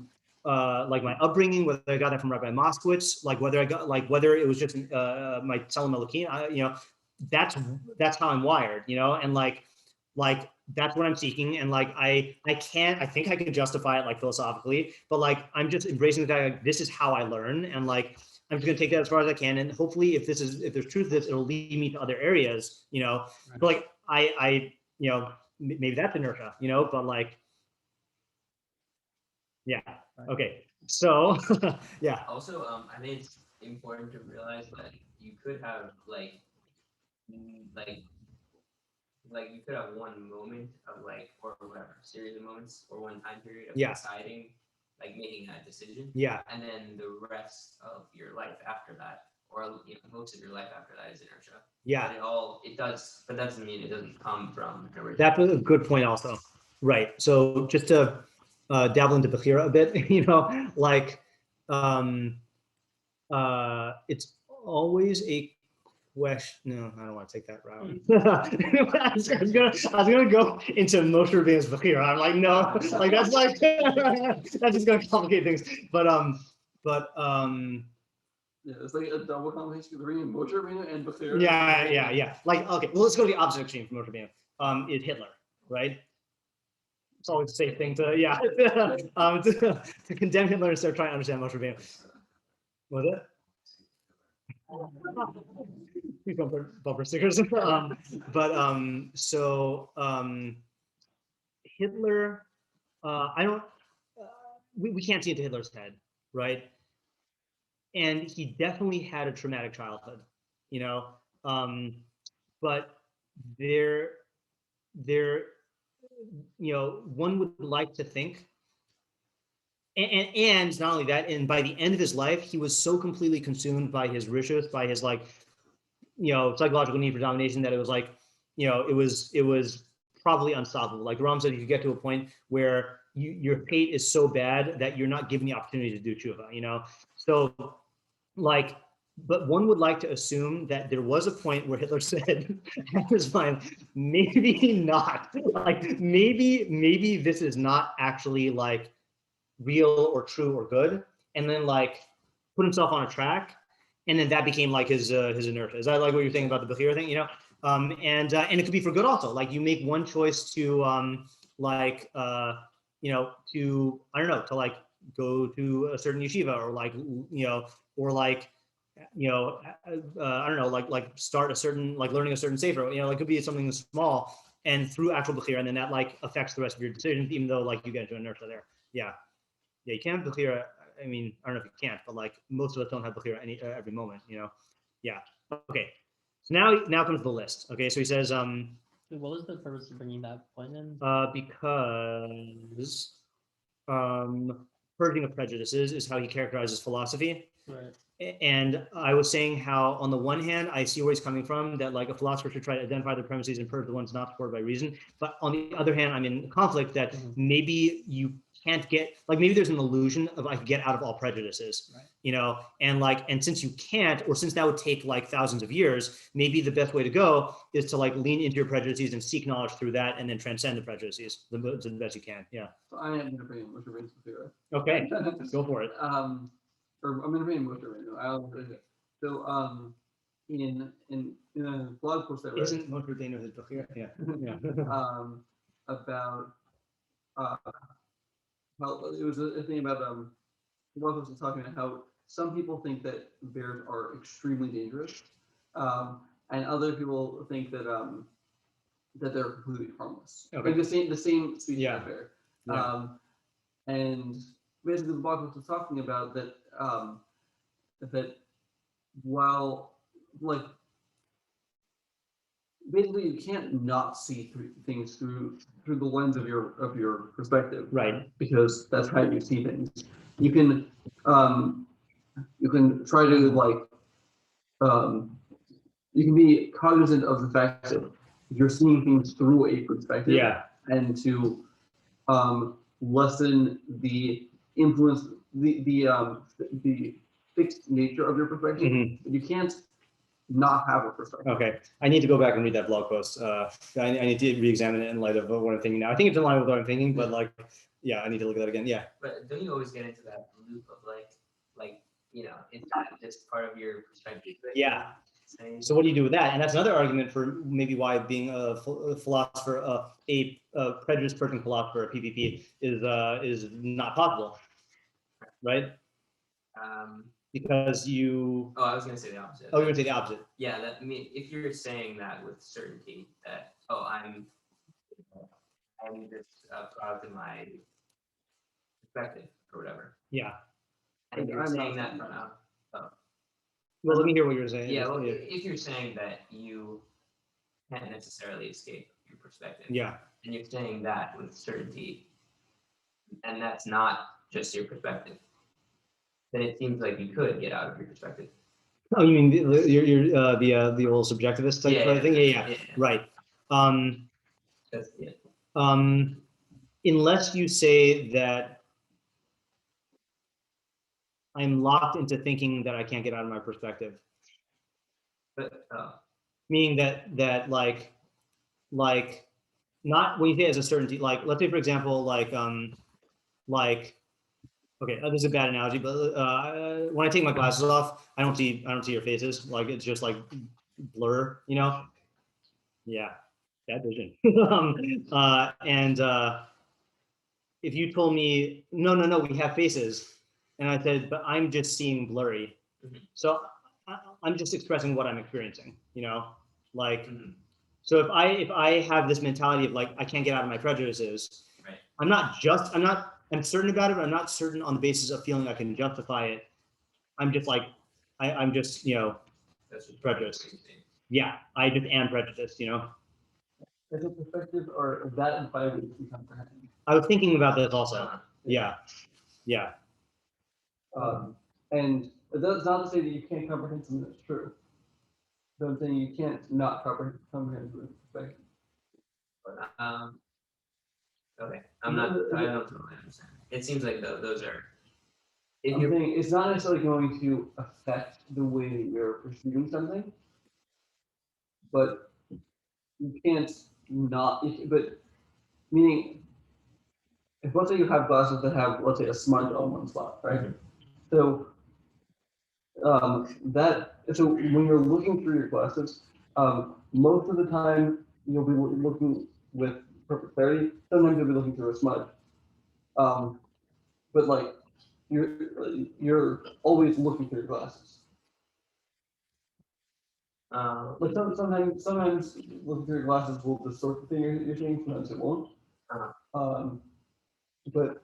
upbringing, whether I got that from Rabbi Moskowitz, like whether it was just my Tzelem Elokim, you know, that's how I'm wired. You know, and like that's what I'm seeking, and like I think I can justify it like philosophically, but like I'm just embracing the fact like this is how I learn, and like I'm just gonna take that as far as I can, and hopefully if there's truth to this, it'll lead me to other areas, you know. Right. But like I you know, maybe that's inertia, you know, but like yeah, okay, so yeah. Also, I think it's important to realize that you could have like you could have one moment of like, or whatever, series of moments, or one time period of deciding, like making that decision. Yeah. And then the rest of your life after that, or you know, most of your life after that is inertia. Yeah. But it does, but that doesn't mean it doesn't come from original. That's a good point also. Right. So just to dabble into Bechira a bit, you know, like it's always a question. No, I don't want to take that route. I was gonna go into Moshe Rabbeinu's Bechira. I'm like, no, like that's like that's just gonna complicate things. But yeah, it's like a double combination between Moshe Rabbeinu and Bechira. Yeah. Like, okay, well, let's go to the opposite extreme from Moshe Rabbeinu. Is Hitler, right? It's always the safe thing to, to condemn Hitler and start trying to understand Moshe Rabbeinu. Was it? Bumper stickers. Hitler, I don't, we can't see into Hitler's head, right? And he definitely had a traumatic childhood, you know, but there, you know, one would like to think, and not only that, and by the end of his life, he was so completely consumed by his rishus, by his like, you know, psychological need for domination, that it was like, you know, it was probably unstoppable. Like Ram said, you get to a point where your hate is so bad that you're not given the opportunity to do tshuva, you know? So like, but one would like to assume that there was a point where Hitler said, at his mind, maybe not. Like, maybe this is not actually like real or true or good. And then like put himself on a track. And then that became like his inertia. Is that like what you're saying about the Bechira thing, you know? And it could be for good also. Like you make one choice to you know, to, I don't know, to like go to a certain yeshiva, or like, you know, or like, you know, I don't know, like start a certain, like learning a certain sefer, you know, like it could be something small, and through actual Bechira, and then that like affects the rest of your decisions, even though like you get into inertia there. Yeah, you can't have Bechira. I mean, I don't know if you can't, but like most of us don't have Bechira every moment, you know. Yeah. Okay. So now comes the list. Okay. So he says, Wait, what was the purpose of bringing that point in? Because purging of prejudices is how he characterizes philosophy. Right. And I was saying how, on the one hand, I see where he's coming from, that like a philosopher should try to identify the premises and purge the ones not supported by reason. But on the other hand, I'm in conflict that maybe you can't get, like maybe there's an illusion of I could get out of all prejudices, Right. you know, and since you can't, or since that would take like thousands of years, maybe the best way to go is to like lean into your prejudices and seek knowledge through that, and then transcend the prejudices the best you can. Yeah. So I am going to bring in Mr. Rain's theory. Okay. Go for it. Or I'm going to bring in Mr. Rain. I'll so in a blog post I read. Isn't Moshe Rabbeinu his book here? Yeah. Yeah. About how it was a thing about one was talking about how some people think that bears are extremely dangerous, and other people think that that they're completely harmless. Okay. Like the same species Yeah. of bear. Yeah. And basically the blog post was talking about that that while like basically you can't not see things through the lens of your perspective, Right. because that's how you see things. You can try to like you can be cognizant of the fact that you're seeing things through a perspective, Yeah. and to lessen the influence, the fixed nature of your perspective. Mhm. You can't not have a perspective. Okay, I need to go back and read that blog post. I need to re-examine it in light of what I'm thinking now. I think it's in line with what I'm thinking, but like, yeah, I need to look at that again. Yeah. But don't you always get into that loop of like you know, it's not just part of your perspective. But Yeah. saying, So what do you do with that? And that's another argument for maybe why being a philosopher, a prejudice purging philosopher, a PPP, is not possible, right? Because you. Oh, I was gonna say the opposite. Oh, you're gonna say the opposite. Yeah, that I mean, if you're saying that with certainty, that I'm just proud of my perspective or whatever, Yeah. and you're I'm saying not that saying from Well, let me hear what you're saying. yeah, well, if you're saying that you can't necessarily escape your perspective, Yeah. and you're saying that with certainty, and that's not just your perspective, then it seems like you could get out of your perspective. Oh, you mean the old subjectivist type Yeah, thing? Yeah. Right. That's it. Unless you say that I'm locked into thinking that I can't get out of my perspective, But meaning that like not when you say it as a certainty, like let's say for example, like okay, this is a bad analogy, but when I take my glasses off, I don't see your faces. Like it's just like blur, you know? Yeah, bad vision. And if you told me no, we have faces, and I said, but I'm just seeing blurry, so I'm just expressing what I'm experiencing, you know, like. So if I have this mentality of like I can't get out of my prejudices, right. I'm certain about it, but I'm not certain on the basis of feeling I can justify it. I'm just like I'm just, you know, That's just prejudiced. Yeah, I just am prejudiced, you know. As a perspective, or that implies that you can comprehend. I was thinking about this also. Yeah. And that's not to say that you can't comprehend something that's true. But I'm saying you can't not comprehend something that's perspective. Okay, I don't totally understand. It seems like those are. If I'm you're saying it's not necessarily going to affect the way that you're perceiving something, but you can't not. But meaning, if let's say you have glasses that have, let's say, a smudge on one spot, right? So so when you're looking through your glasses, most of the time you'll be looking with perfect clarity. Sometimes you'll be looking through a smudge. But like you're always looking through your glasses. Like sometimes looking through your glasses will distort the thing you're seeing. Sometimes it won't. But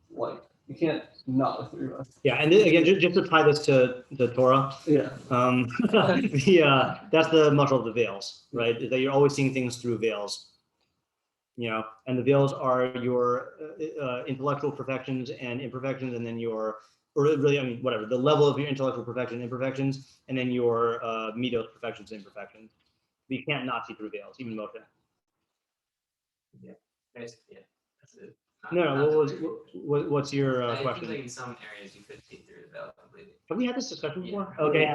like You can't not look through us. Yeah, and again, just to tie this to the Torah, Yeah. that's the muscle of the veils, right? Is that you're always seeing things through veils, and the veils are your intellectual perfections and imperfections, and then or really, I mean, whatever, the level of your intellectual perfection and imperfections, and then your midos perfections and imperfections. But you can't not see through veils, even Moshe. That's it. No, what's your I question? think like in some areas you could see through the veil completely. Have we had this discussion Yeah. before? Okay.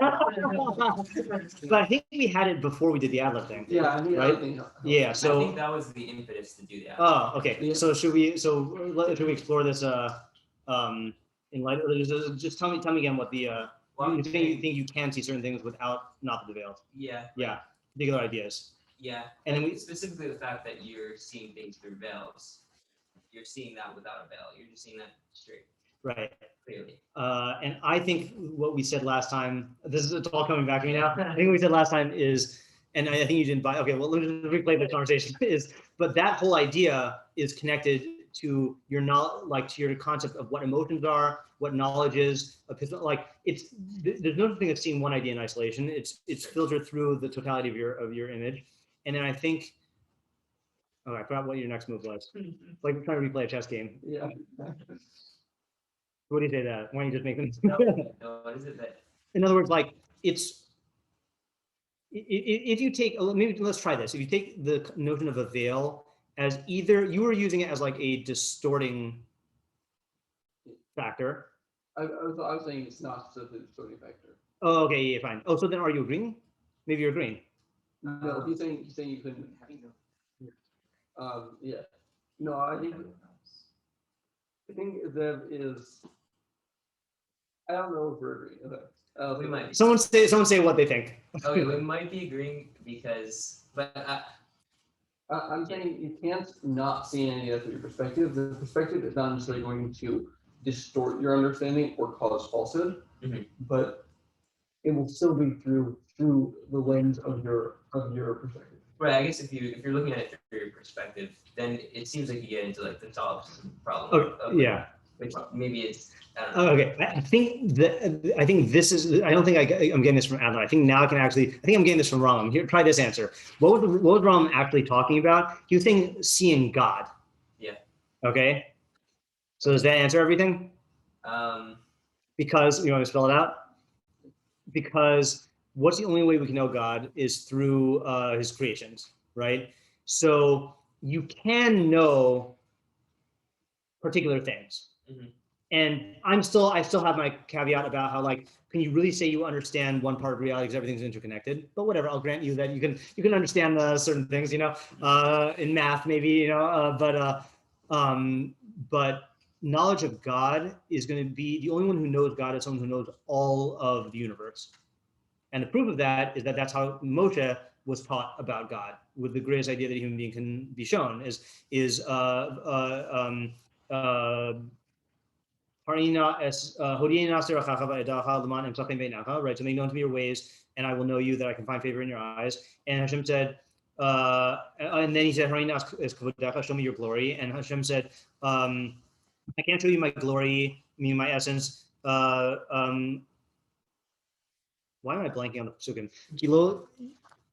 But I think we had it before we did the ad-lib thing. Yeah, I mean, Right? Yeah, I so, think that was the impetus to do that. oh, okay, Yeah. so should we explore this, in light of, just tell me again what the, Well, you think you can see certain things without not the veils? Yeah. Yeah, particular ideas. Yeah. And then Like, we- specifically the fact that you're seeing things through veils. You're seeing that without a veil. You're just seeing that straight, Right. clearly. And I think what we said last time, it's all coming back to me now. I think what we said last time is, and I think you didn't buy, okay, well, let me replay the conversation but that whole idea is connected to your knowledge, like to your concept of what emotions are, what knowledge is, like there's no thing of seeing one idea in isolation. It's filtered through the totality of your image. And then I think, oh, I forgot what your next move was. It's like we're trying to replay a chess game. Yeah. What do you say to that? Why don't you just make them? No, what is it that? In other words, like if you take, maybe let's try this. If you take the notion of a veil as either, you were using it as like a distorting factor. I was saying it's not just a distorting factor. Oh, okay, yeah, fine. Oh, so then are you agreeing? Maybe you're agreeing. No, he's saying you couldn't. Yeah. No, I think there is. I don't know if we're agreeing. Okay. We might be. Someone say what they think. Okay, we might be agreeing because, but I'm saying you can't not see any of that through your perspective. The perspective is not necessarily going to distort your understanding or cause falsehood, but it will still be through the lens of your perspective. right. I guess if you're looking at it through your perspective, then it seems like you get into like the solipsism problem. Okay, of, like, yeah. Which maybe it's. I don't know. Okay, I think this is. I don't think I'm getting this from Adler. I think now I can actually. I think I'm getting this from Ram. Here, try this answer. What was Ram actually talking about? He was saying seeing God. Yeah. Okay. So does that answer everything? Because you want me to spell it out? Because what's the only way we can know God is through his creations, right? So you can know particular things. And I still have my caveat about how, like, can you really say you understand one part of reality because everything's interconnected? But whatever, I'll grant you that you can understand certain things, in math maybe, but knowledge of God is going to be, the only one who knows God is someone who knows all of the universe. And the proof of that is that that's how Moshe was taught about God, with the greatest idea that a human being can be shown is right, so make known to me your ways, and I will know you, that I can find favor in your eyes. And Hashem said, and then he said, show me your glory. And Hashem said, I can't show you my glory, meaning my essence. Why am I blanking on the psukim?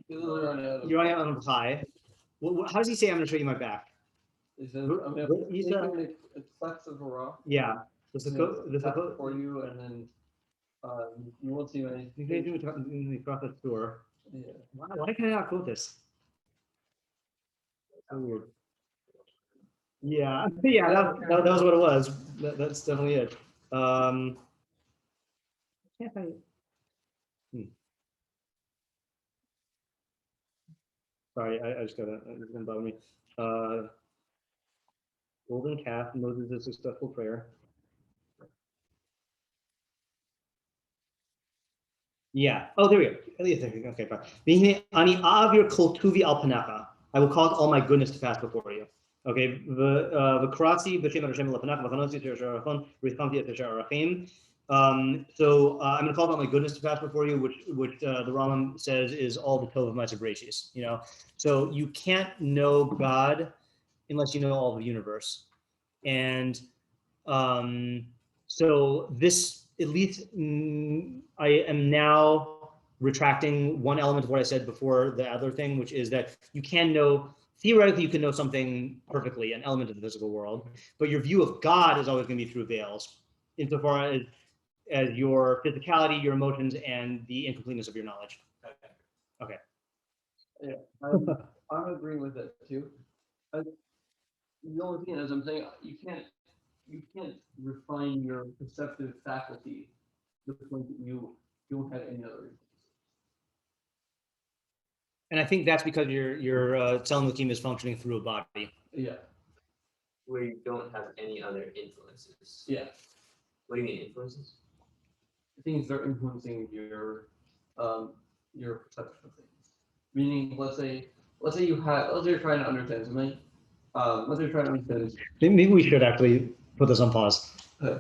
You're on high. How does he say I'm going to show you my back? He says, I'm going to flex of a rock. Yeah. This is for you, and then you won't see anything. Yeah. Why can I not quote this? So weird. Yeah, that was what it was. That's definitely it. Can't find it. Sorry, I just gotta, it's gonna bother me. Golden calf, Moses' successful prayer. Yeah. Oh, there we go. Okay, fine. I will cause all my goodness to pass before you. Okay. So I'm going to call out my goodness to pass before you, which the Rambam says is all the Tov of Ma'aser Bereshis. So you can't know God unless you know all of the universe. And So this, at least, I am now retracting one element of what I said before the Adler thing, which is that you can know, theoretically, you can know something perfectly, an element of the physical world, but your view of God is always going to be through veils, insofar as your physicality, your emotions, and the incompleteness of your knowledge. Okay. Yeah, I'm agreeing with that too. The only thing is, I'm saying you can't refine your perceptive faculty to the point that you don't have any other. And I think that's because your talmidim is functioning through a body. Yeah. Where you don't have any other influences. Yeah. What do you mean influences? Things that are influencing your perception of things. Meaning, let's say you're trying to understand something. Let's say you're trying to understand. Maybe we should actually put this on pause.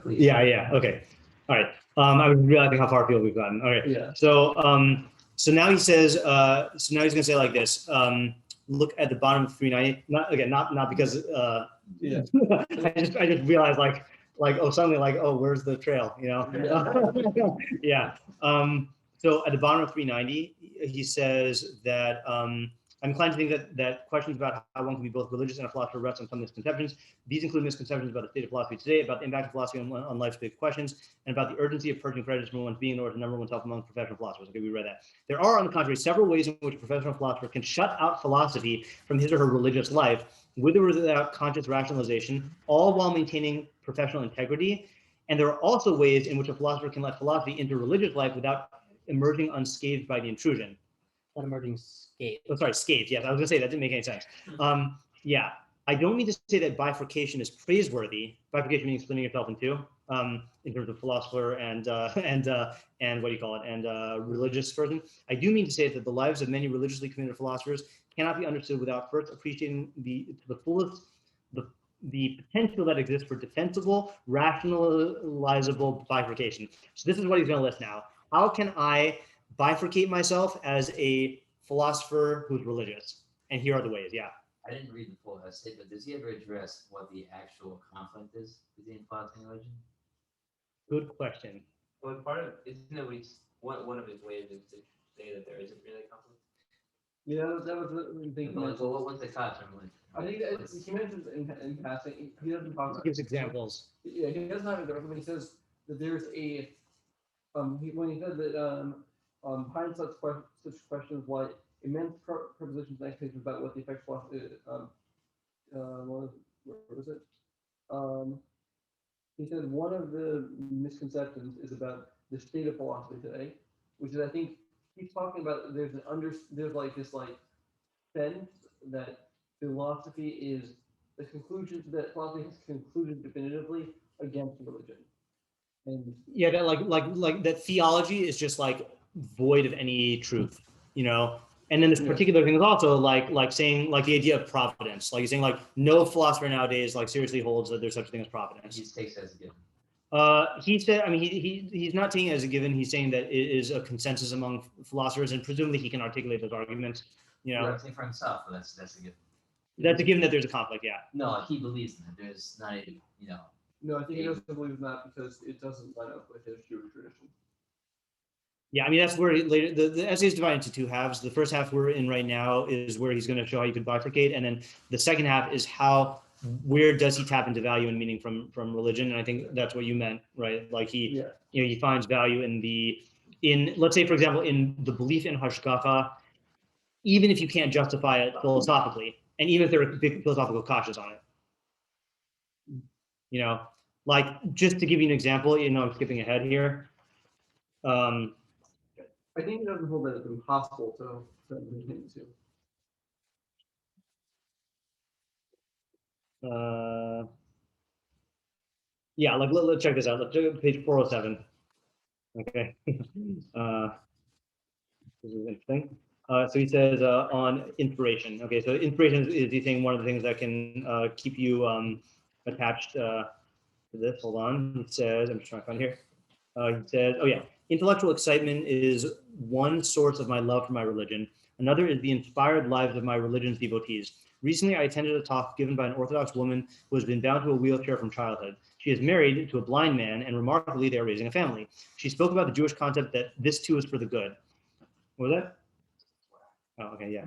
Please. Yeah. Okay. All right. I was realizing how far afield we've gotten. All right. Yeah. So now he says. So now he's going to say like this. Look at the bottom of 390. Not because. Yeah. I just realized like suddenly where's the trail? You know. Yeah. So at the bottom of 390, he says that. I'm inclined to think that questions about how one can be both religious and a philosopher rest on some misconceptions. These include misconceptions about the state of philosophy today, about the impact of philosophy on life's big questions, and about the urgency of purging prejudice from one's being in order to number oneself among professional philosophers. Okay, we read that. There are, on the contrary, several ways in which a professional philosopher can shut out philosophy from his or her religious life, with or without conscious rationalization, all while maintaining professional integrity. And there are also ways in which a philosopher can let philosophy into religious life without emerging unscathed by the intrusion. Not emerging scathed. Oh, sorry, scathed. Yes, I was gonna say that didn't make any sense. Yeah, I don't mean to say that bifurcation is praiseworthy. Bifurcation means splitting yourself in two, in terms of philosopher and what do you call it, and religious person. I do mean to say that the lives of many religiously committed philosophers cannot be understood without first appreciating to the fullest the potential that exists for defensible, rationalizable bifurcation. So this is what he's going to list now. How can I bifurcate myself as a philosopher who's religious? And here are the ways. Yeah. I didn't read the full essay, but does he ever address what the actual conflict is between philosophy and religion? Good question. Well, part of isn't that one of his ways is to say that there isn't really a conflict. Yeah, that was what we think. Well, what's the concept? I think that he mentions in passing. He doesn't talk. He gives examples. Yeah, he doesn't have it directly, but he says that there's a when he said that behind such questions like immense prepositions and expectations about what the effect of philosophy where was it? He said one of the misconceptions is about the state of philosophy today, which is, I think he's talking about there's like this sense that philosophy is the conclusion that philosophy has concluded definitively against religion. And yeah, that like that theology is just like void of any truth, you know. And then this particular thing is also like saying like the idea of providence, like he's saying like no philosopher nowadays like seriously holds that there's such a thing as providence. He takes it as a given. He said, I mean, he's not taking it as a given. He's saying that it is a consensus among philosophers, and presumably he can articulate those arguments. You know, saying for himself, but that's a given. That's a given that there's a conflict. Yeah. No, he believes in it. There's not a, No, I think he doesn't believe in that because it doesn't line up with his Jewish tradition. Yeah, I mean that's where later the essay is divided into two halves. The first half we're in right now is where he's going to show how you could bifurcate, and then the second half is where does he tap into value and meaning from religion? And I think that's what you meant, right? Like he finds value in let's say for example in the belief in hashgacha, even if you can't justify it philosophically, and even if there are big philosophical kashas on it. You know, like just to give you an example, I'm skipping ahead here. I think he doesn't hold that it's impossible to link into. Yeah, like let's check this out. Let's check page 407. Okay. This is interesting. So he says on inspiration. Okay, so inspiration is he saying one of the things that can keep you attached to this. Hold on. He says, I'm just trying to find here. He says, oh yeah, intellectual excitement is one source of my love for my religion. Another is the inspired lives of my religion's devotees. Recently, I attended a talk given by an Orthodox woman who has been bound to a wheelchair from childhood. She is married to a blind man, and remarkably, they are raising a family. She spoke about the Jewish concept that this too is for the good. What was that? Oh, okay, yeah.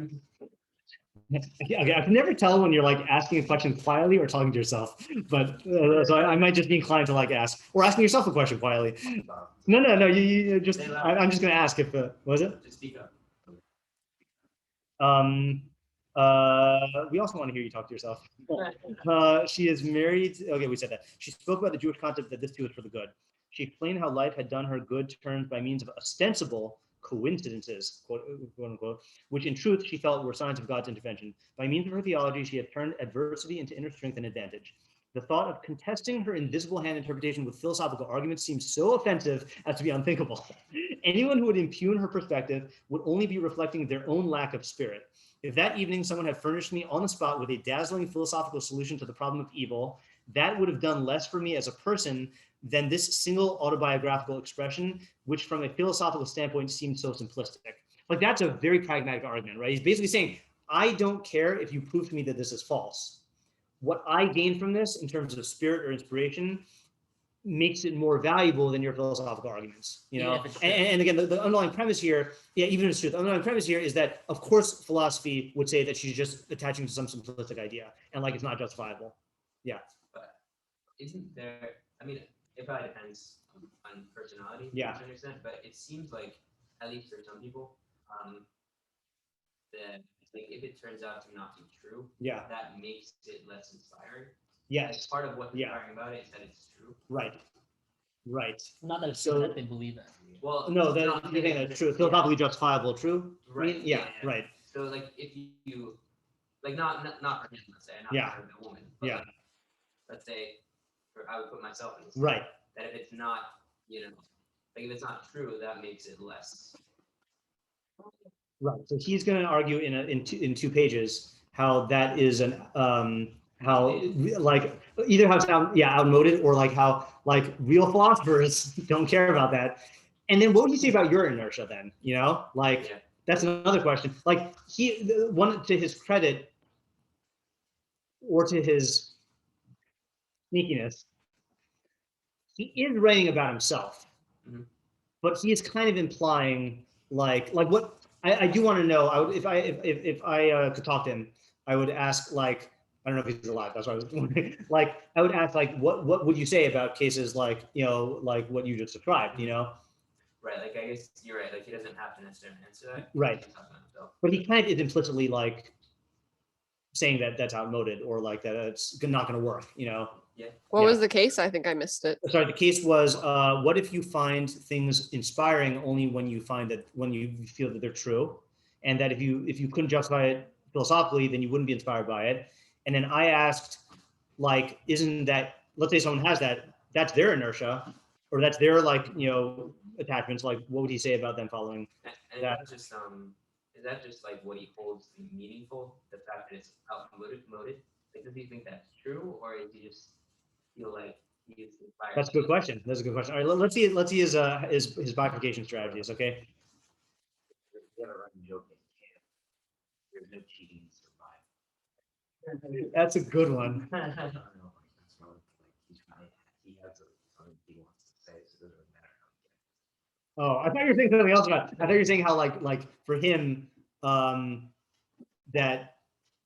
Okay, I can never tell when you're like asking a question quietly or talking to yourself, but so I might just be inclined to like ask or asking yourself a question quietly. No. You just I'm just gonna ask if was it? Just speak up. We also want to hear you talk to yourself. She is married. Okay, we said that. She spoke about the Jewish concept that this too is for the good. She explained how life had done her good turns by means of ostensible coincidences, quote unquote, which in truth she felt were signs of God's intervention. By means of her theology, she had turned adversity into inner strength and advantage. The thought of contesting her invisible hand interpretation with philosophical arguments seems so offensive as to be unthinkable. Anyone who would impugn her perspective would only be reflecting their own lack of spirit. If that evening someone had furnished me on the spot with a dazzling philosophical solution to the problem of evil, that would have done less for me as a person than this single autobiographical expression, which from a philosophical standpoint seems so simplistic. Like that's a very pragmatic argument, right? He's basically saying, I don't care if you prove to me that this is false. What I gain from this in terms of spirit or inspiration makes it more valuable than your philosophical arguments, you know? And again, the underlying premise here, yeah, even if it's true, the underlying premise here is that, of course, philosophy would say that she's just attaching to some simplistic idea and like it's not justifiable. Yeah. But isn't there, I mean, it probably depends on personality to Yeah. an extent, but it seems like, at least for some people, that like, if it turns out to not be true, Yeah. that makes it less inspiring. Yes. Like, part of what's Yeah. inspiring about it is that it's true. Right. Right. Not that it's So- true that they believe it. Well, No, it's that not you're saying that that's true. it's- Philosophically justifiable, true? Right. I mean, yeah, right. So like if you like not for him, let's say, not Yeah. for the woman, but Yeah. like, let's say, or I would put myself in this. Right. That if it's not, like if it's not true, that makes it less. Right. So he's going to argue in two pages how that is an how like either how it's outmoded or like how like real philosophers don't care about that. And then what would you say about your inertia then? You know, like Yeah. that's another question. Like one to his credit or to his sneakiness, he is writing about himself, but he is kind of implying like what I do want to know. I would if I could talk to him, I would ask like I don't know if he's alive. That's what I was wondering. Like I would ask like what would you say about cases like like what you just described? Right. Like I guess you're right. Like he doesn't have to necessarily answer that. Right. He's talking about himself. But he kind of is implicitly like saying that that's outmoded or like that it's not going to work. Yeah. What Yeah. was the case? I think I missed it. Sorry, the case was what if you find things inspiring only when you feel that they're true, and that if you couldn't justify it philosophically, then you wouldn't be inspired by it. And then I asked, like, isn't that, let's say someone has that's their inertia, or that's their like attachments. Like, what would he say about them following? And that? Is that just like what he holds meaningful? The fact that it's outmoded? Like, does he think that's true, or does he just feel like he is inspired? That's a good question. That's a good question. All right, let's see his bifurcation strategies. Okay. You have a running joke in camp. There's no cheating in survival. That's a good one. I don't know, like that's not like he has something he wants to say, so it doesn't matter how he gets. Oh, I thought you were saying something else about. I thought you were saying how like for him, that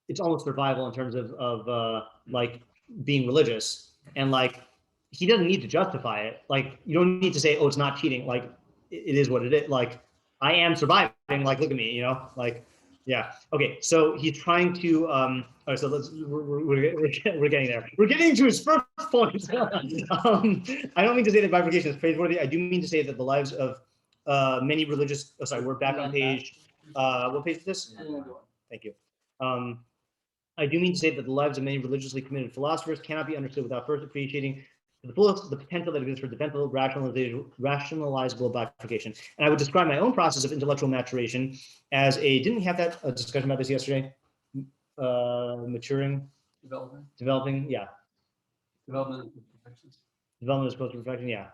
it's almost survival in terms of like being religious, and like he doesn't need to justify it. Like you don't need to say, oh, it's not cheating. Like it is what it is. Like I am surviving. Like look at me, like. Yeah. Okay. So he's trying to. All right. So we're getting there. We're getting to his first point. I don't mean to say that bifurcation is praiseworthy. I do mean to say that the lives of many religious. Oh, sorry. We're back on page. What page is this? Thank you. I do mean to say that the lives of many religiously committed philosophers cannot be understood without first appreciating the fullest the potential that exists for defensible, rationalizable bifurcation. And I would describe my own process of intellectual maturation as didn't we have a discussion about this yesterday? Maturing, developing, yeah. Development of perfections. Development is close to perfection, yeah.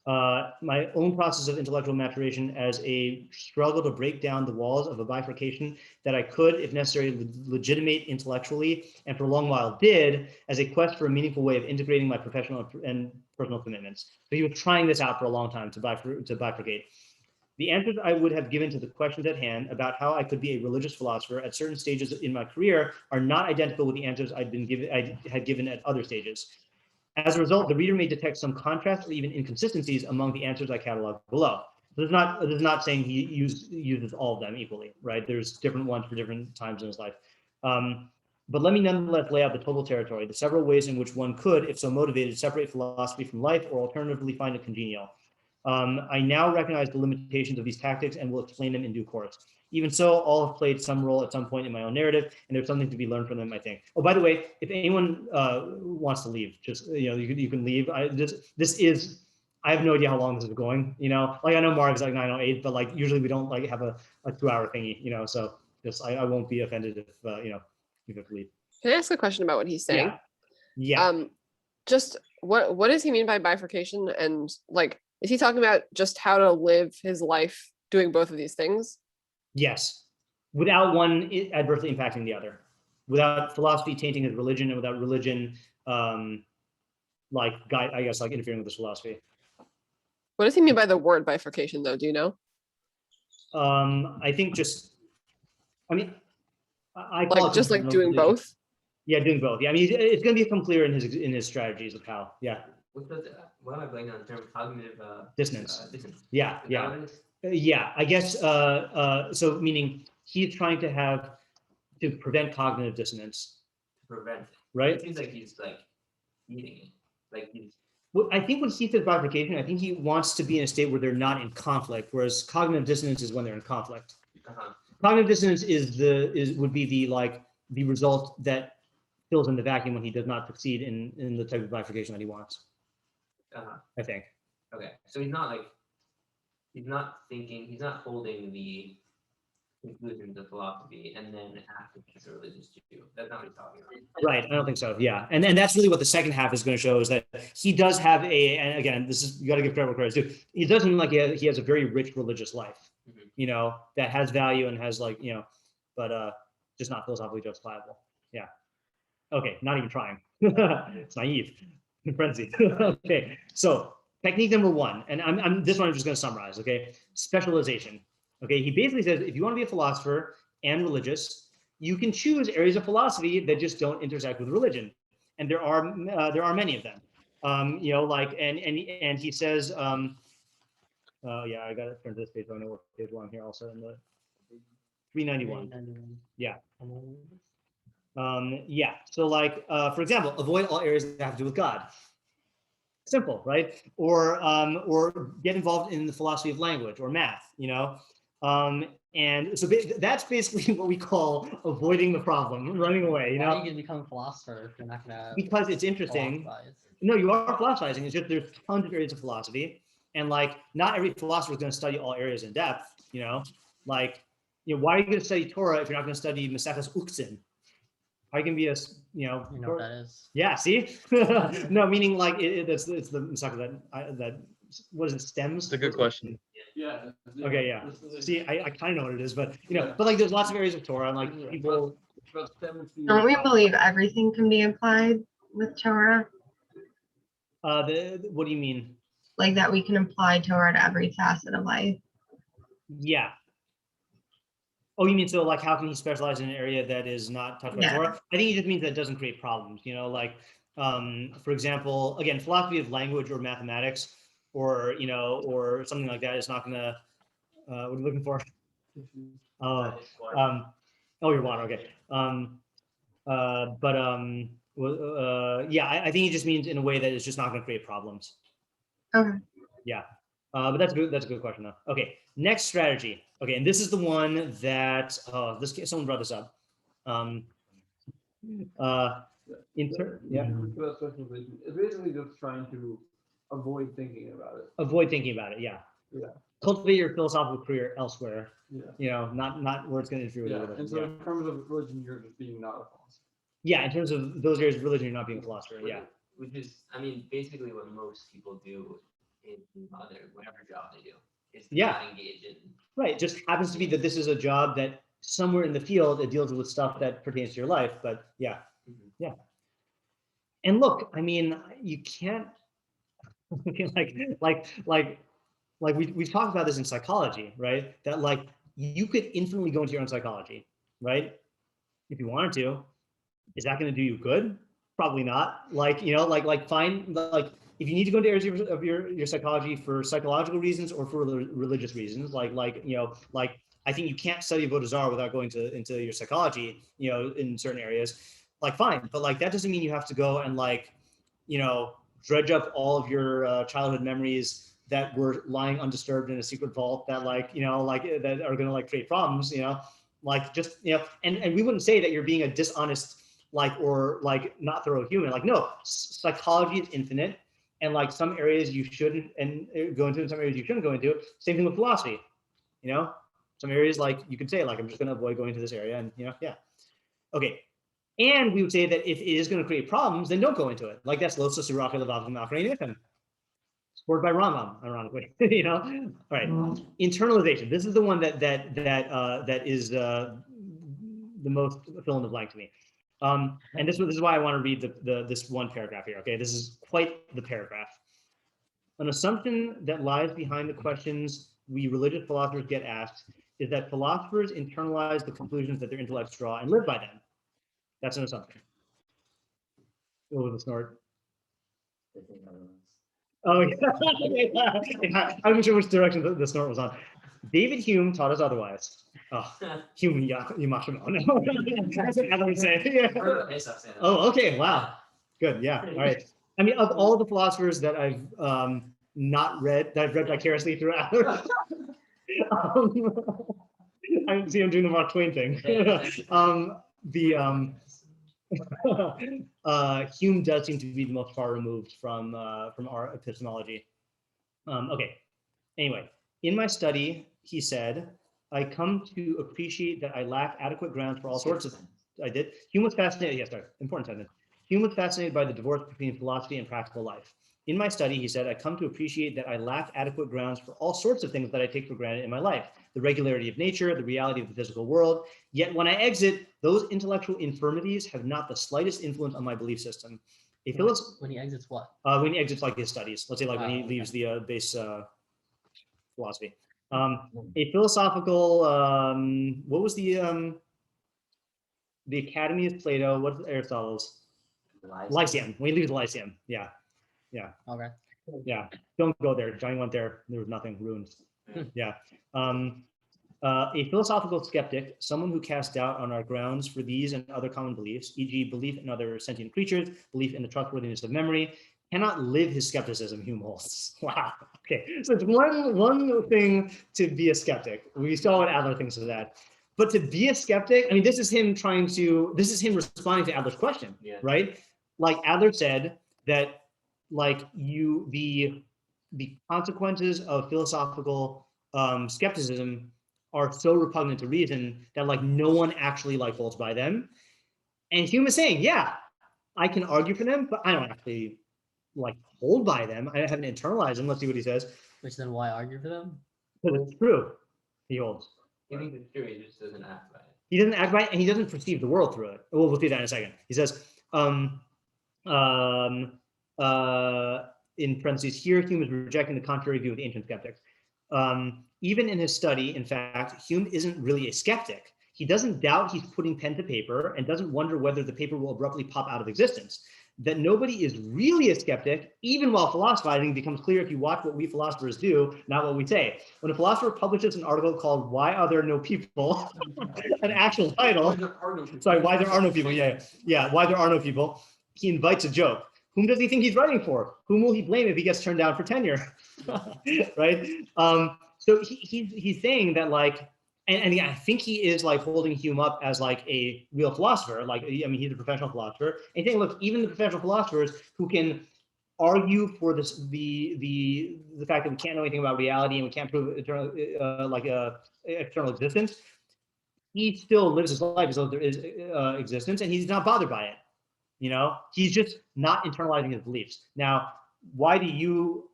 My own process of intellectual maturation as a struggle to break down the walls of a bifurcation that I could, if necessary, legitimate intellectually, and for a long while did, as a quest for a meaningful way of integrating my professional and personal commitments. So he was trying this out for a long time to bifurcate. The answers I would have given to the questions at hand about how I could be a religious philosopher at certain stages in my career are not identical with the answers I had given at other stages. As a result, the reader may detect some contrast or even inconsistencies among the answers I catalog below. This is not saying he uses all of them equally, right? There's different ones for different times in his life. But let me nonetheless lay out the total territory, the several ways in which one could, if so motivated, separate philosophy from life or alternatively find it congenial. I now recognize the limitations of these tactics and will explain them in due course. Even so, all have played some role at some point in my own narrative, and there's something to be learned from them, I think. Oh, by the way, if anyone wants to leave, just, you can leave. I have no idea how long this is going, like I know Mark's like 9:08, but like usually we don't like have a 2-hour thingy, so just, I won't be offended if, you have to leave. Can I ask a question about what he's saying? Yeah. Just what does he mean by bifurcation? And like, is he talking about just how to live his life doing both of these things? Yes, without one adversely impacting the other, without philosophy tainting his religion, and without religion, interfering with his philosophy. What does he mean by the word bifurcation, though? Do you know? I think I call it just like doing both. Yeah, doing both. Yeah, I mean, it's going to become clear in his strategies of how. Yeah. Why am I blanking on the term cognitive dissonance? Dissonance. Yeah. Yeah, I guess, so meaning he's trying to prevent cognitive dissonance. To prevent it. Right? It seems like he's like eating it. Like he's. Well, I think when he says bifurcation, I think he wants to be in a state where they're not in conflict, whereas cognitive dissonance is when they're in conflict. Cognitive dissonance would be the result that fills in the vacuum when he does not succeed in the type of bifurcation that he wants. I think. Okay, so he's not thinking, he's not holding the conclusions of philosophy and then acting as a religious Jew. That's not what he's talking about. Right, I don't think so. Yeah, and that's really what the second half is going to show, is that he does have and again, you got to give credit where credit is due. He does seem like he has a very rich religious life, that has value and has but just not philosophically justifiable. Yeah. Okay, not even trying. It's naive, frenzy. Okay, so technique number 1, and this one I'm just going to summarize. Okay, specialization. Okay, he basically says if you want to be a philosopher and religious, you can choose areas of philosophy that just don't intersect with religion, and there are many of them. And he says, yeah, I got to turn to this page. I know what page we're on here. Also in the 391. Yeah. Yeah. So for example, avoid all areas that have to do with God. Simple, right? Or get involved in the philosophy of language or math, and so that's basically what we call avoiding the problem, running away. Why are you gonna become a philosopher if you're not gonna? Because it's interesting. No, you are philosophizing. It's just there's tons of areas of philosophy, and not every philosopher is going to study all areas in depth. Why are you going to study Torah if you're not going to study Maseches Uktzin? I can be a, You know what that is? Yeah, see? No, meaning it's the Masechah that what is it, stems? It's a good question. Yeah. Okay, yeah. See, I kind of know what it is, but but there's lots of areas of Torah, and people. Don't we believe everything can be applied with Torah? What do you mean? Like that we can apply Torah to every facet of life. Yeah. Oh, you mean so how can he specialize in an area that is not touched by Torah? I think it just means that it doesn't create problems. For example, again, philosophy of language or mathematics, or or something like that is not going to. What are you looking for? Oh, you're water. Okay. Yeah, I think it just means in a way that it's just not going to create problems. Okay. Yeah. But that's good. That's a good question, though. Okay, next strategy. Okay, and this is the one that someone brought this up. Yeah. It's basically just trying to avoid thinking about it. Avoid thinking about it. Yeah. Yeah. Cultivate your philosophical career elsewhere. Yeah. Not where it's going to interfere with religion. And so in terms of religion, you're just being not a philosopher. Yeah, in terms of those areas of religion, you're not being a philosopher. Yeah. Which is, I mean, basically what most people do in whatever job they do. Is Yeah. not engaged in. Right. It just happens to be that this is a job that somewhere in the field it deals with stuff that pertains to your life. But yeah, yeah. And look, I mean, you can't like we've talked about this in psychology, right? That like you could infinitely go into your own psychology, right? If you wanted to. Is that going to do you good? Probably not. Like, you know, like find like if you need to go into areas of your psychology for psychological reasons or for religious reasons, like you know, like I think you can't study Vodazar without going into your psychology, you know, in certain areas. Like fine, but like that doesn't mean you have to go and like, you know, dredge up all of your childhood memories that were lying undisturbed in a secret vault that like, you know, like that are going to like create problems, you know, like just, you know, and we wouldn't say that you're being a dishonest like or like not thorough human. Like no, psychology is infinite, and like some areas you shouldn't and go into, and some areas you shouldn't go into. Same thing with philosophy, you know. Some areas like you could say like I'm just going to avoid going to this area, and you know, yeah, okay. And we would say that if it is going to create problems, then don't go into it. Like that's Losa Suraka Levavim Akranifim. Supported by Rambam, ironically, you know. All right, internalization. This is the one that is the most fill in the blank to me. And this is why I want to read this one paragraph here. Okay, this is quite the paragraph. An assumption that lies behind the questions we religious philosophers get asked is that philosophers internalize the conclusions that their intellects draw and live by them. That's an assumption. What was the snort? Oh, yeah. I'm not sure which direction the snort was on. David Hume taught us otherwise. Oh, Hume Yamashimo. That's what I would say. Yeah. Oh, okay. Wow. Good. Yeah. All right. I mean, of all the philosophers that I've not read, that I've read vicariously throughout, I see I'm doing the Mark Twain thing. Hume does seem to be the most far removed from our epistemology. Okay. Anyway, in my study, he said, I come to appreciate that I lack adequate grounds for all sorts of things. I did. Hume was fascinated. Yes, sorry, important sentence. Hume was fascinated by the divorce between philosophy and practical life. In my study, he said, I come to appreciate that I lack adequate grounds for all sorts of things that I take for granted in my life. The regularity of nature, the reality of the physical world. Yet when I exit, those intellectual infirmities have not the slightest influence on my belief system. When he exits what? When he exits like his studies. Let's say like when he leaves the base philosophy. A philosophical, what was the Academy of Plato, what's Aristotle's? Lyceum. When he leaves the Lyceum. Yeah. Yeah. Okay. Yeah. Don't go there. Johnny went there. There was nothing, ruined. Yeah. A philosophical skeptic, someone who casts doubt on our grounds for these and other common beliefs, e.g. belief in other sentient creatures, belief in the trustworthiness of memory, cannot live his skepticism, Hume holds. Wow. Okay. So it's one thing to be a skeptic. We saw what Adler thinks of that. But to be a skeptic, I mean, this is him responding to Adler's question, right? Like Adler said that like the consequences of philosophical skepticism are so repugnant to reason that like no one actually like holds by them. And Hume is saying, yeah, I can argue for them, but I don't actually like hold by them. I haven't internalized them. Let's see what he says. Which then why argue for them? Because it's true. He holds. He thinks it's true, he just doesn't act by it. He doesn't act by it, and he doesn't perceive the world through it. We'll see that in a second. He says, in parentheses, here Hume is rejecting the contrary view of the ancient skeptics. Even in his study, in fact, Hume isn't really a skeptic. He doesn't doubt he's putting pen to paper and doesn't wonder whether the paper will abruptly pop out of existence. That nobody is really a skeptic, even while philosophizing, becomes clear if you watch what we philosophers do, not what we say. When a philosopher publishes an article called Why Are There No People, an actual title, sorry, Why There Are No People, yeah, Why There Are No People, he invites a joke. Whom does he think he's writing for? Whom will he blame if he gets turned down for tenure? Right? So he's saying that like, and yeah, I think he is like holding Hume up as like a real philosopher. Like, I mean, he's a professional philosopher. And saying, look, even the professional philosophers who can argue for this, the fact that we can't know anything about reality and we can't prove eternal, external existence, he still lives his life as though there is existence, and he's not bothered by it. You know, he's just not internalizing his beliefs. Now, why do you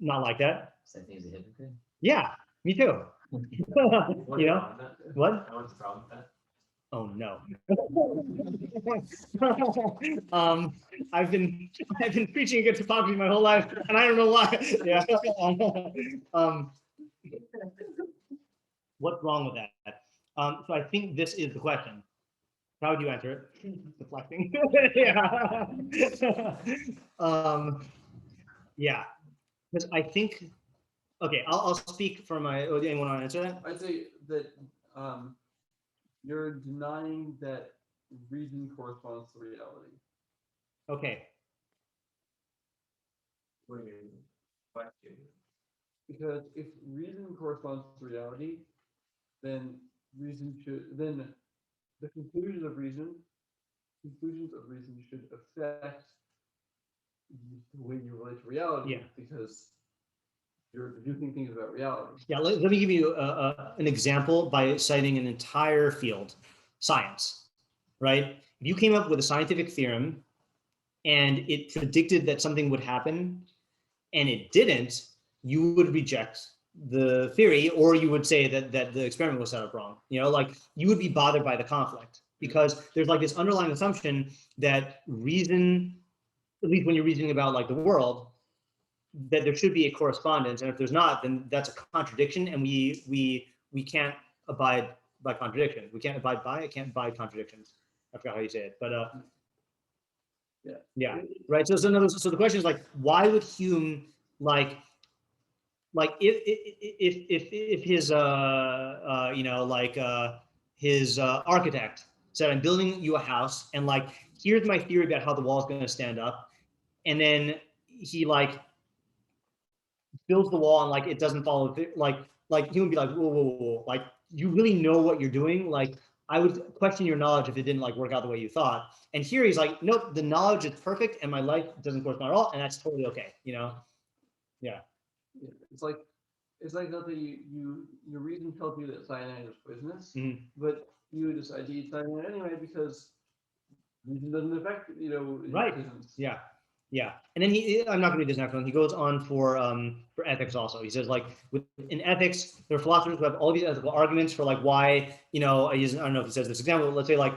not like that. Same thing as a hypocrite. Yeah, me too. What's You the know problem with that? what? What's the problem with that? Oh no. I've been preaching against hypocrisy my whole life, and I don't know why. Yeah. What's wrong with that? So I think this is the question. How would you answer it? Deflecting. Yeah. Yeah. Because I think. Okay, I'll speak for my. Oh, anyone want to answer that? I'd say that you're denying that reason corresponds to reality. Okay. What do you mean? Question. Because if reason corresponds to reality, then the conclusions of reason should affect the way you relate to reality. Yeah. Because you're deducing things about reality. Yeah, let me give you an example by citing an entire field, science, right? If you came up with a scientific theorem and it predicted that something would happen and it didn't, you would reject the theory, or you would say that the experiment was set up wrong. You know, like you would be bothered by the conflict because there's like this underlying assumption that reason, at least when you're reasoning about like the world, that there should be a correspondence, and if there's not, then that's a contradiction, and we can't abide by contradiction. We can't abide by. I can't abide contradictions. I forgot how you say it, but yeah, right. So the question is like, why would Hume like if his his architect said, I'm building you a house, and like here's my theory about how the wall is going to stand up, and then he like builds the wall and like it doesn't follow, like he would be like, whoa, like you really know what you're doing. Like I would question your knowledge if it didn't like work out the way you thought. And here he's like, nope, the knowledge is perfect and my life doesn't correspond at all, and that's totally okay, you know? Yeah. It's like that your reason tells you that cyanide is poisonous, Mhm. but you decide to eat cyanide anyway because reason doesn't affect Right. decisions. Yeah. Yeah. And then I'm not gonna read this next one. He goes on for ethics also. He says like in ethics, there are philosophers who have all these ethical arguments for like why, I don't know if he says this example, but let's say like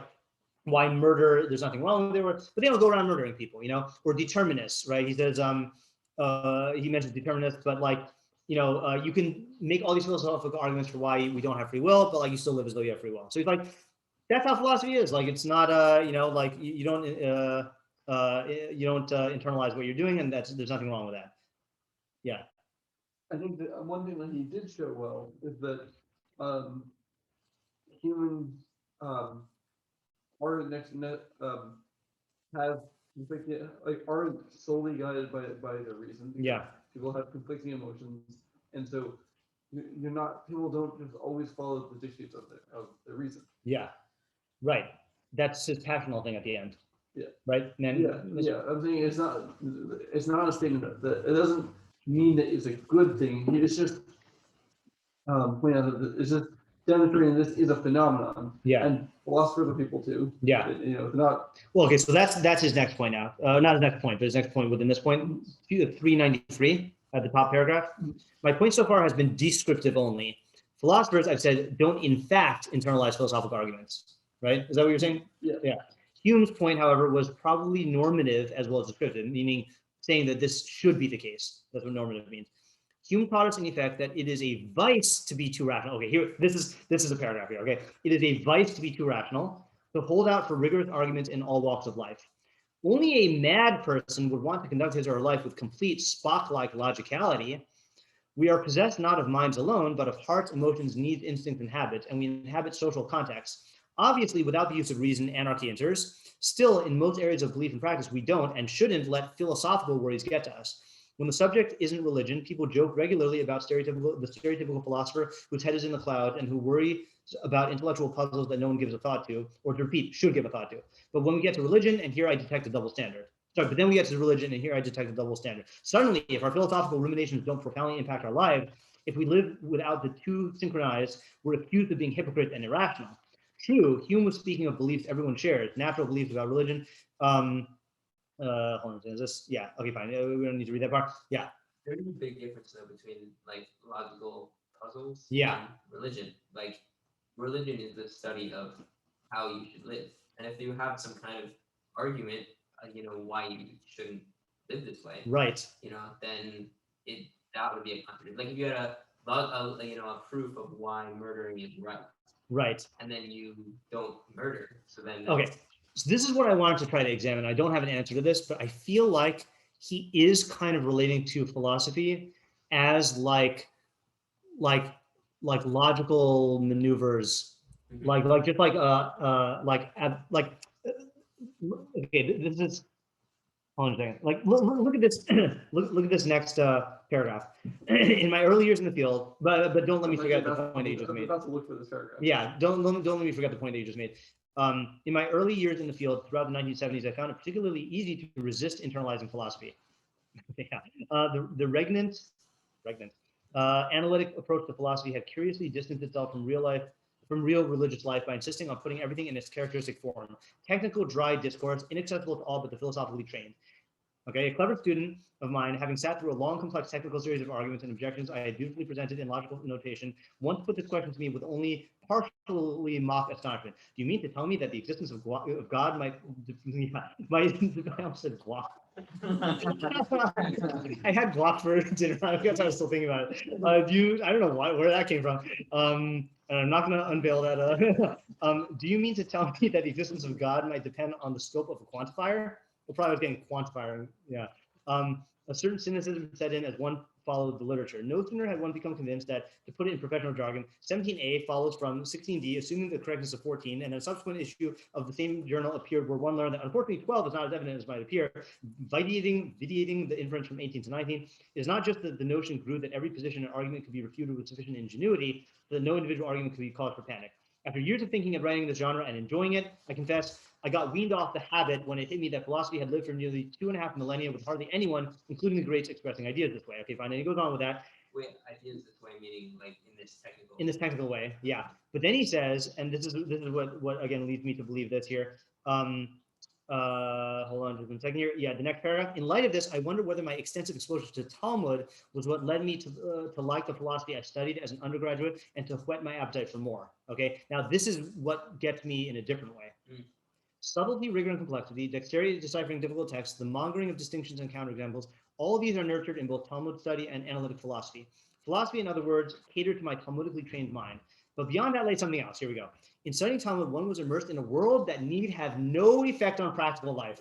why murder, there's nothing wrong with it, but they don't go around murdering people, or determinists, right? He says he mentions determinists, but like, you can make all these philosophical arguments for why we don't have free will, but like you still live as though you have free will. So he's like, that's how philosophy is. Like it's not like you don't internalize what you're doing, and there's nothing wrong with that. Yeah. I think that one thing that he did show well is that humans are have conflicting, like aren't solely guided by their reason. Yeah. People have conflicting emotions, and so people don't just always follow the dictates of their reason. Yeah. Right. That's his passional thing at the end. Yeah. Right. And then, yeah. I'm saying it's not a statement that it doesn't mean that it's a good thing. It's just point out that it's just demonstrating this is a phenomenon. Yeah. And philosophers are people too. Yeah. Not. Well, okay. So that's his next point now. Not his next point, but his next point within this point, 393 at the top paragraph. My point so far has been descriptive only. Philosophers, I've said, don't in fact internalize philosophical arguments. Right? Is that what you're saying? Yeah. Yeah. Hume's point, however, was probably normative as well as descriptive, meaning saying that this should be the case. That's what normative means. Hume taught us in effect that it is a vice to be too rational. Okay, here, this is a paragraph here, okay? It is a vice to be too rational, to hold out for rigorous arguments in all walks of life. Only a mad person would want to conduct his or her life with complete Spock-like logicality. We are possessed not of minds alone, but of hearts, emotions, needs, instincts, and habits, and we inhabit social contexts. Obviously, without the use of reason, anarchy enters. Still, in most areas of belief and practice, we don't and shouldn't let philosophical worries get to us. When the subject isn't religion, people joke regularly about the stereotypical philosopher whose head is in the cloud and who worry about intellectual puzzles that no one gives a thought to, or to repeat, should give a thought to. But when we get to religion, and here I detect a double standard. Sorry, but then we get to religion, and here I detect a double standard. Suddenly, if our philosophical ruminations don't profoundly impact our lives, if we live without the two synchronized, we're accused of being hypocrite and irrational. True, Hume was speaking of beliefs everyone shares, natural beliefs about religion. Hold on, is this? Yeah, okay, fine. We don't need to read that part. Yeah. there's a big difference though between like logical puzzles Yeah. and religion. Like religion is the study of how you should live, and if you have some kind of argument, why you shouldn't live this way, Right. Then that would be a contradiction. Like if you had a proof of why murdering is right, Right. and then you don't murder, so then Okay. So this is what I wanted to try to examine. I don't have an answer to this, but I feel like he is kind of relating to philosophy as like logical maneuvers, okay, this is, hold on a second. Like, look at this. look at this next paragraph. In my early years in the field, but don't let me forget the point that you just made. About to look for this paragraph. Yeah, don't let me forget the point that you just made. In my early years in the field, throughout the 1970s, I found it particularly easy to resist internalizing philosophy. Yeah, the regnant analytic approach to philosophy had curiously distanced itself from real religious life by insisting on putting everything in its characteristic form. Technical, dry discourse, inaccessible to all but the philosophically trained. Okay, a clever student of mine, having sat through a long, complex technical series of arguments and objections I had beautifully presented in logical notation, once put this question to me with only partially mock astonishment. Do you mean to tell me that the existence of God might I almost said guac. I had guac for dinner. I guess I was still thinking about it. I don't know where that came from. And I'm not going to unveil that. Do you mean to tell me that the existence of God might depend on the scope of a quantifier? We'll probably getting quantifier. Yeah. A certain cynicism set in as one followed the literature. No sooner had one become convinced that, to put it in professional jargon, 17A follows from 16D, assuming the correctness of 14, and a subsequent issue of the same journal appeared where one learned that unfortunately 12 is not as evident as might appear, vitiating the inference from 18 to 19. It is not just that the notion grew that every position and argument could be refuted with sufficient ingenuity, but that no individual argument could be cause for panic. After years of thinking and writing in this genre and enjoying it, I confess, I got weaned off the habit when it hit me that philosophy had lived for nearly 2.5 millennia with hardly anyone, including the greats, expressing ideas this way. Okay, fine. And he goes on with that. Wait, ideas this way, meaning like in this technical. In this technical way, yeah. But then he says, and this is what again leads me to believe this here. Hold on just 1 second here. Yeah, the next paragraph. In light of this, I wonder whether my extensive exposure to Talmud was what led me to like the philosophy I studied as an undergraduate and to whet my appetite for more. Okay, now this is what gets me in a different way. Subtlety, rigor, and complexity, dexterity in deciphering difficult texts, the mongering of distinctions and counterexamples, all of these are nurtured in both Talmud study and analytic philosophy. Philosophy, in other words, catered to my Talmudically trained mind. But beyond that lay something else. Here we go. In studying Talmud, one was immersed in a world that need have no effect on practical life.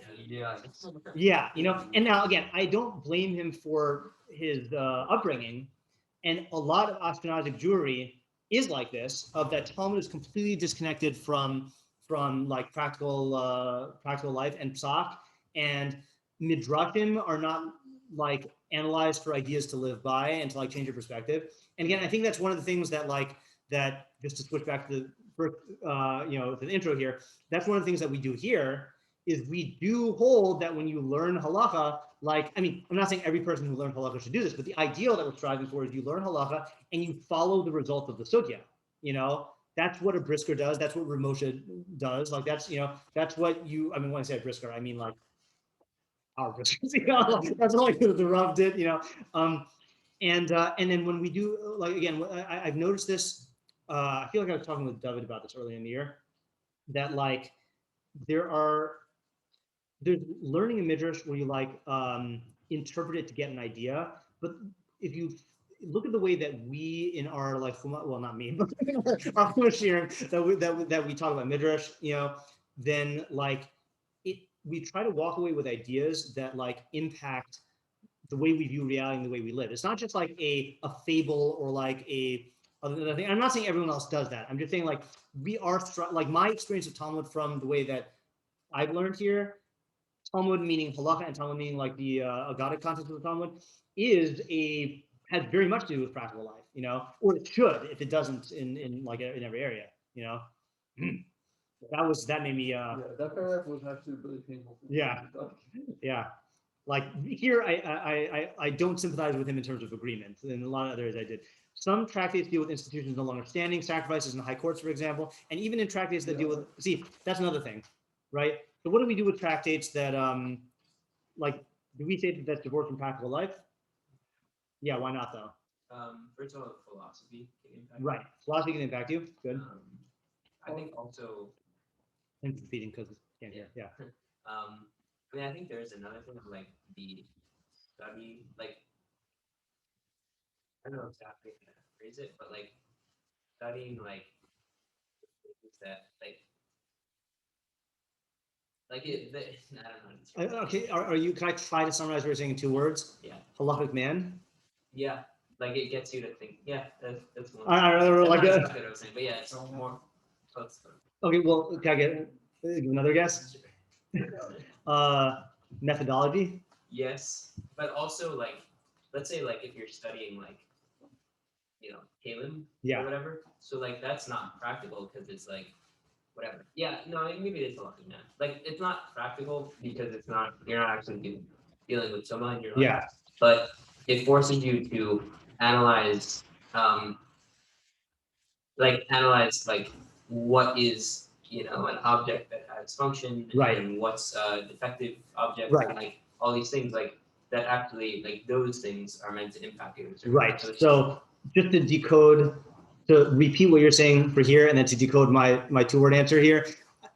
Yeah, and now again, I don't blame him for his upbringing, and a lot of Ashkenazic Jewry is like this, of that Talmud is completely disconnected from like practical life and psak, and midrashim are not like analyzed for ideas to live by and to like change your perspective. And again, I think that's one of the things that just to switch back to the first, to the intro here, that's one of the things that we do here is we do hold that when you learn halacha, I'm not saying every person who learns halacha should do this, but the ideal that we're striving for is you learn halacha and you follow the result of the sugya. That's what a brisker does. That's what Ramosha does. Like that's what you. When I say a brisker, I mean like our briskers. That's like the Rav did. And then when we do again, I've noticed this. I feel like I was talking with David about this earlier in the year. That there's learning a midrash where you interpret it to get an idea, but if you look at the way that we in our not me, but our Chumashir that we talk about midrash, then we try to walk away with ideas that impact the way we view reality and the way we live. It's not just like a fable or other thing. I'm not saying everyone else does that. I'm just saying we are my experience of Talmud from the way that I've learned here, Talmud meaning halacha and Talmud meaning the agadic context of the Talmud has very much to do with practical life, or it should if it doesn't in every area, That made me that paragraph was actually really painful. Yeah. Here I don't sympathize with him in terms of agreement. In a lot of others I did. Some tractates deal with institutions no longer standing, sacrifices in the high courts, for example, and even in tractates that deal with that's another thing, right? So what do we do with tractates that do we say that that's divorced from practical life? Yeah, why not though? First of all, philosophy can impact. Right, philosophy can impact you. Good. I think also. And repeating because can't hear. Yeah. I mean, I think there's another thing of like the study, like I don't know exactly how to phrase it, but like studying like things that like it. I don't know. How to describe it. Okay. Are you? Can I try to summarize what you're saying in 2 words? Yeah. Halachic man. Yeah, like it gets you to think. Yeah, that's one. I don't know. That's Like not exactly what I was saying, but yeah, it's more. Okay. Well, can I give another guess? Methodology. Yes, but also like, let's say like if you're studying like, Kalim Yeah. or whatever, so like that's not practical because it's like, whatever. Yeah, no, maybe it is a lucky man. Like it's not practical because you're not actually dealing with someone in your life. Yeah. But it forces you to analyze, like what is an object that has function, Right. and what's a defective object, Right. and like all these things like that actually like those things are meant to impact you. Right. So just to decode, to repeat what you're saying for here, and then to decode my 2-word answer here,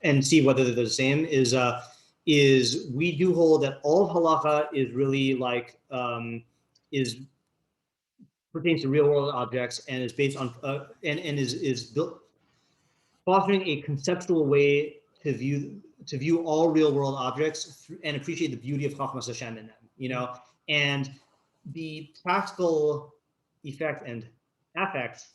and see whether they're the same is we do hold that all of halacha is really like pertains to real world objects and is based on and is built fostering a conceptual way to view all real world objects and appreciate the beauty of Chachmas Hashem in them, and the practical effect and affect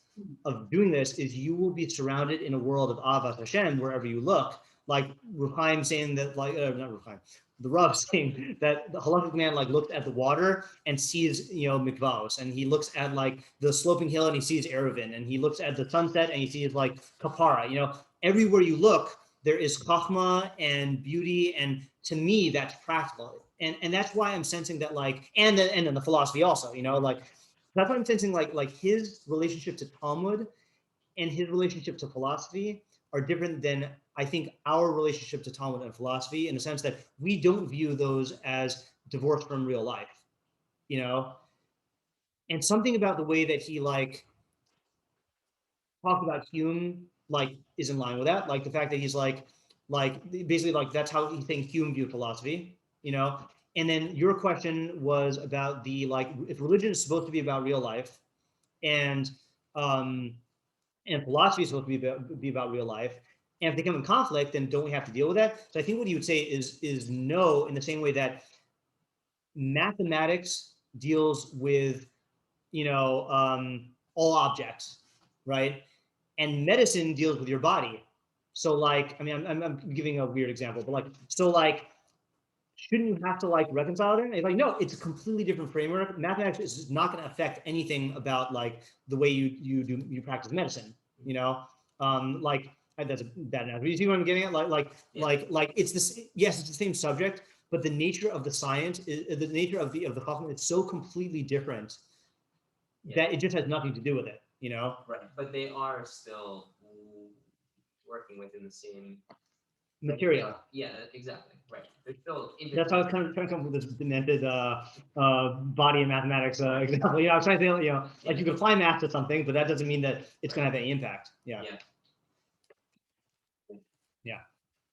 of doing this is you will be surrounded in a world of Ahavas Hashem wherever you look. Like Rav Chaim saying that, like not Rav Chaim, the Rav saying that the halachic man like looks at the water and sees mikvahos, and he looks at like the sloping hill and he sees Erevin, and he looks at the sunset and he sees like kapara. Everywhere you look there is chachma and beauty, and to me that's practical, and that's why I'm sensing that like and then the philosophy also, like that's why I'm sensing like his relationship to Talmud and his relationship to philosophy are different than I think our relationship to Talmud and philosophy, in the sense that we don't view those as divorced from real life, and something about the way that he like talked about Hume like is in line with that, like the fact that he's like basically like that's how he thinks Hume viewed philosophy, and then your question was about the like if religion is supposed to be about real life and philosophy is supposed to be about real life, and if they come in conflict, then don't we have to deal with that? So I think what he would say is no, in the same way that mathematics deals with all objects, right? And medicine deals with your body. So like, I mean, I'm giving a weird example, but like, so like, shouldn't you have to like reconcile them? It's like, no, it's a completely different framework. Mathematics is not going to affect anything about like the way you practice medicine, like that's a bad analogy. You see what I'm getting at? Like it's this, yes, it's the same subject, but the nature of the science is the nature of the chachma, it's so completely different that it just has nothing to do with it, Right, but they are still working within the same material. Yeah, exactly. Right. They're still. That's how I was kind of trying to come up with this demented body and mathematics example. I was trying to say, like you can apply math to something, but that doesn't mean that it's going to have any impact. Yeah.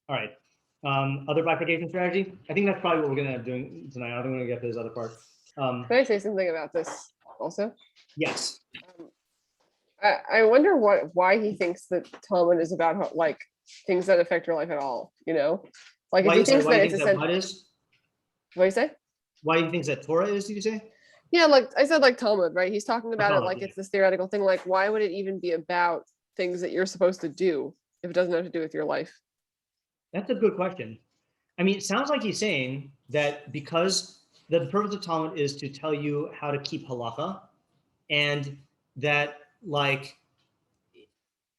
All right. Other bifurcation strategy. I think that's probably what we're going to end up doing tonight. I don't want to get to this other part. Can I say something about this also? Yes. I wonder why he thinks that Talmud is about like things that affect your life at all. Like if he thinks that it's essential. What do you say? Why he thinks that Torah is? Did you say? Yeah, like I said, like Talmud, right? He's talking about it like it's this theoretical thing. Like, why would it even be about things that you're supposed to do if it doesn't have to do with your life? That's a good question. I mean, it sounds like he's saying that because the purpose of Talmud is to tell you how to keep halacha, and that like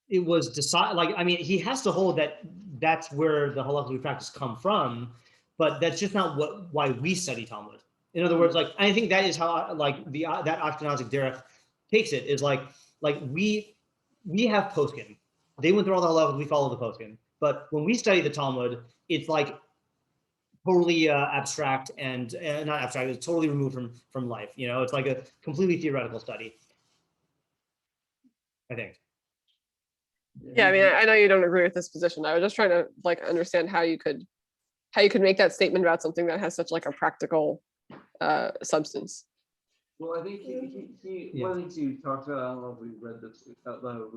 it was decided, like, I mean, he has to hold that that's where the halacha we practice come from, but that's just not why we study Talmud. In other words, like, I think that is how like that Ashkenazic derech takes it, is like we have poskim. They went through all the halachas, we follow the poskim. But when we study the Talmud, it's like totally abstract and not abstract, it's totally removed from life. You know, it's like a completely theoretical study, I think. Yeah, I mean, I know you don't agree with this position. I was just trying to like understand how you could make that statement about something that has such like a practical substance. Well, I think he Yeah. one of the things he talks about, I don't know if we read this out loud,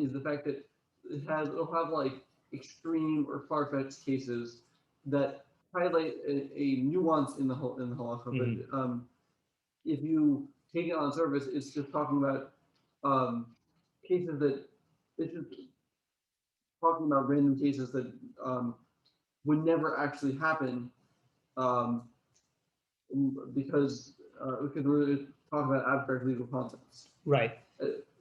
is the fact that it'll have like extreme or far-fetched cases that highlight a nuance in the halacha. Mhm. But if you take it on surface, it's just talking about cases that it's just talking about random cases that would never actually happen because we're talking about abstract legal concepts. Right.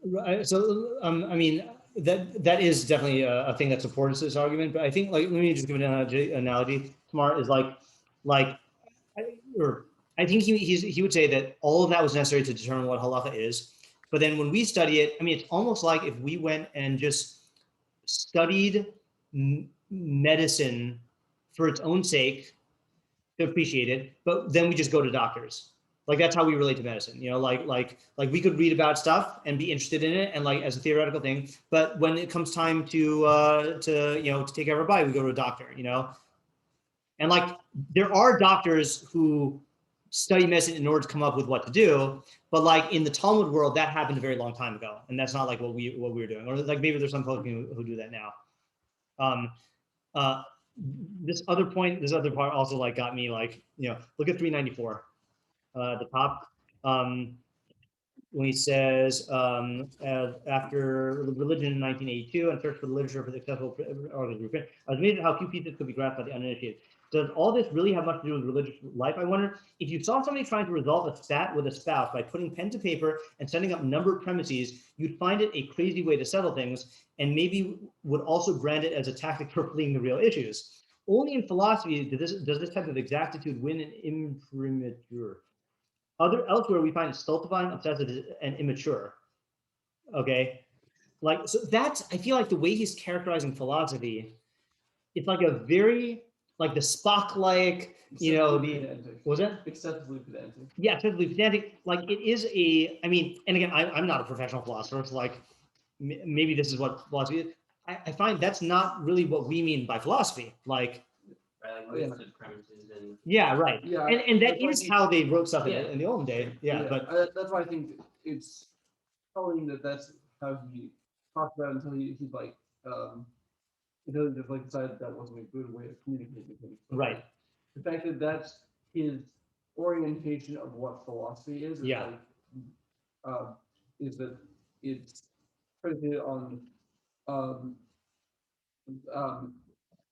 Right. So, I mean, that is definitely a thing that supports this argument. But I think, like, let me just give an analogy. Smart is like, I think he would say that all of that was necessary to determine what halacha is. But then when we study it, I mean, it's almost like if we went and just studied medicine for its own sake to appreciate it, but then we just go to doctors. Like that's how we relate to medicine, you know, like we could read about stuff and be interested in it and like as a theoretical thing, but when it comes time to you know, to take care of our body, we go to a doctor, you know. And like there are doctors who study medicine in order to come up with what to do, but like in the Talmud world, that happened a very long time ago, and that's not like what we were doing. Or like maybe there's some folks who do that now. This other part also like got me like, you know, look at 394, the top. When he says after religion in 1982 and search for the literature for the accessible articles, I was amazed at how few pieces could be grasped by the uninitiated. Does all this really have much to do with religious life? I wonder if you saw somebody trying to resolve a spat with a spouse by putting pen to paper and setting up numbered premises, you'd find it a crazy way to settle things, and maybe would also brand it as a tactic for fleeing the real issues. Only in philosophy does this type of exactitude win an imprimatur. Elsewhere, we find it stultifying, obsessive, and immature. Okay, like so that's, I feel like the way he's characterizing philosophy, it's like a very like the Spock-like, you know, was that Excessively pedantic? Yeah, excessively pedantic. Like it is a, I mean, and again, I'm not a professional philosopher, so like maybe this is what philosophy is. I find that's not really what we mean by philosophy. Like, right, like listed premises and yeah, right. Yeah, and that is how they wrote stuff Yeah. in the olden day. Yeah, but that's why I think it's telling that that's how he talked about it until he's like until he just like decided that wasn't a good way of communicating things. But, right. like, the fact that that's his orientation of what philosophy is Yeah. like is that it's predicated on um,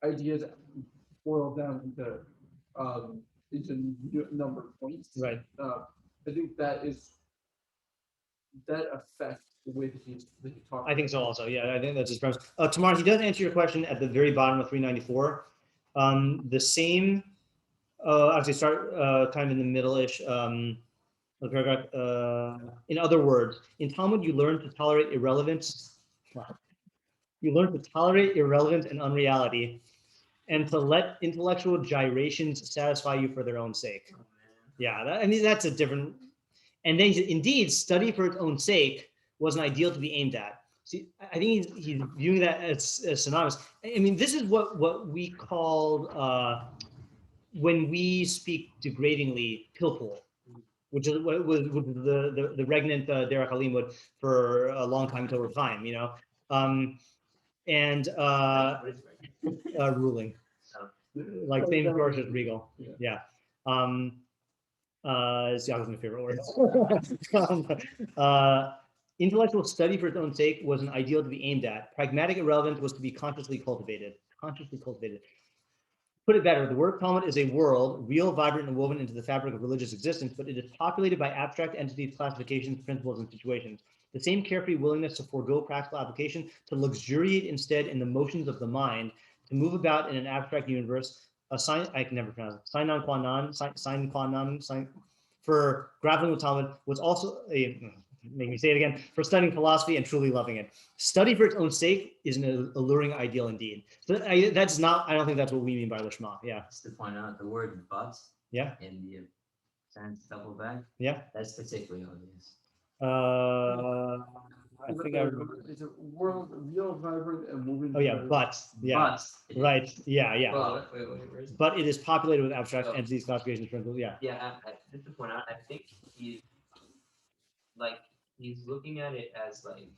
ideas boiled down into numbered points. Right. I think that affects the way that he talks. I think so also. Yeah, I think that's his premise. Tamar, he does answer your question at the very bottom of 394. The same, actually start kind of in the middle-ish paragraph. In other words, in Talmud, you learn to tolerate irrelevance. You learn to tolerate irrelevance and unreality, and to let intellectual gyrations satisfy you for their own sake. Yeah, I mean, that's a different. And then indeed, study for its own sake was an ideal to be aimed at. See, I think he's viewing that as synonymous. I mean, this is what we call, when we speak degradingly, pilpul, which is what was the regnant Derech Halimud for a long time until time, you know, and ruling, like same source as regal, yeah. It's my favorite word. Intellectual study for its own sake was an ideal to be aimed at. Pragmatic irrelevance was to be consciously cultivated. Put it better, the word Talmud is a world, real, vibrant, and woven into the fabric of religious existence, but it is populated by abstract entities, classifications, principles, and situations. The same carefree willingness to forego practical application, to luxuriate instead in the motions of the mind, to move about in an abstract universe, a sign, I can never pronounce it, sine qua non, for grappling with Talmud was also a, make me say it again, for studying philosophy and truly loving it. Study for its own sake is an alluring ideal indeed. So that's not, I don't think that's what we mean by Lishma. Yeah. Just to point out, the word but Yeah. in the sentence double back, Yeah. that's particularly obvious. I think I remember. It's a world, real, vibrant, and moving. Oh yeah, together. but yeah, But right, yeah, yeah. Wait, where is it? But it is populated with abstract Oh. entities, classifications, principles. Yeah. Yeah, just to point out, I think he's looking at it as like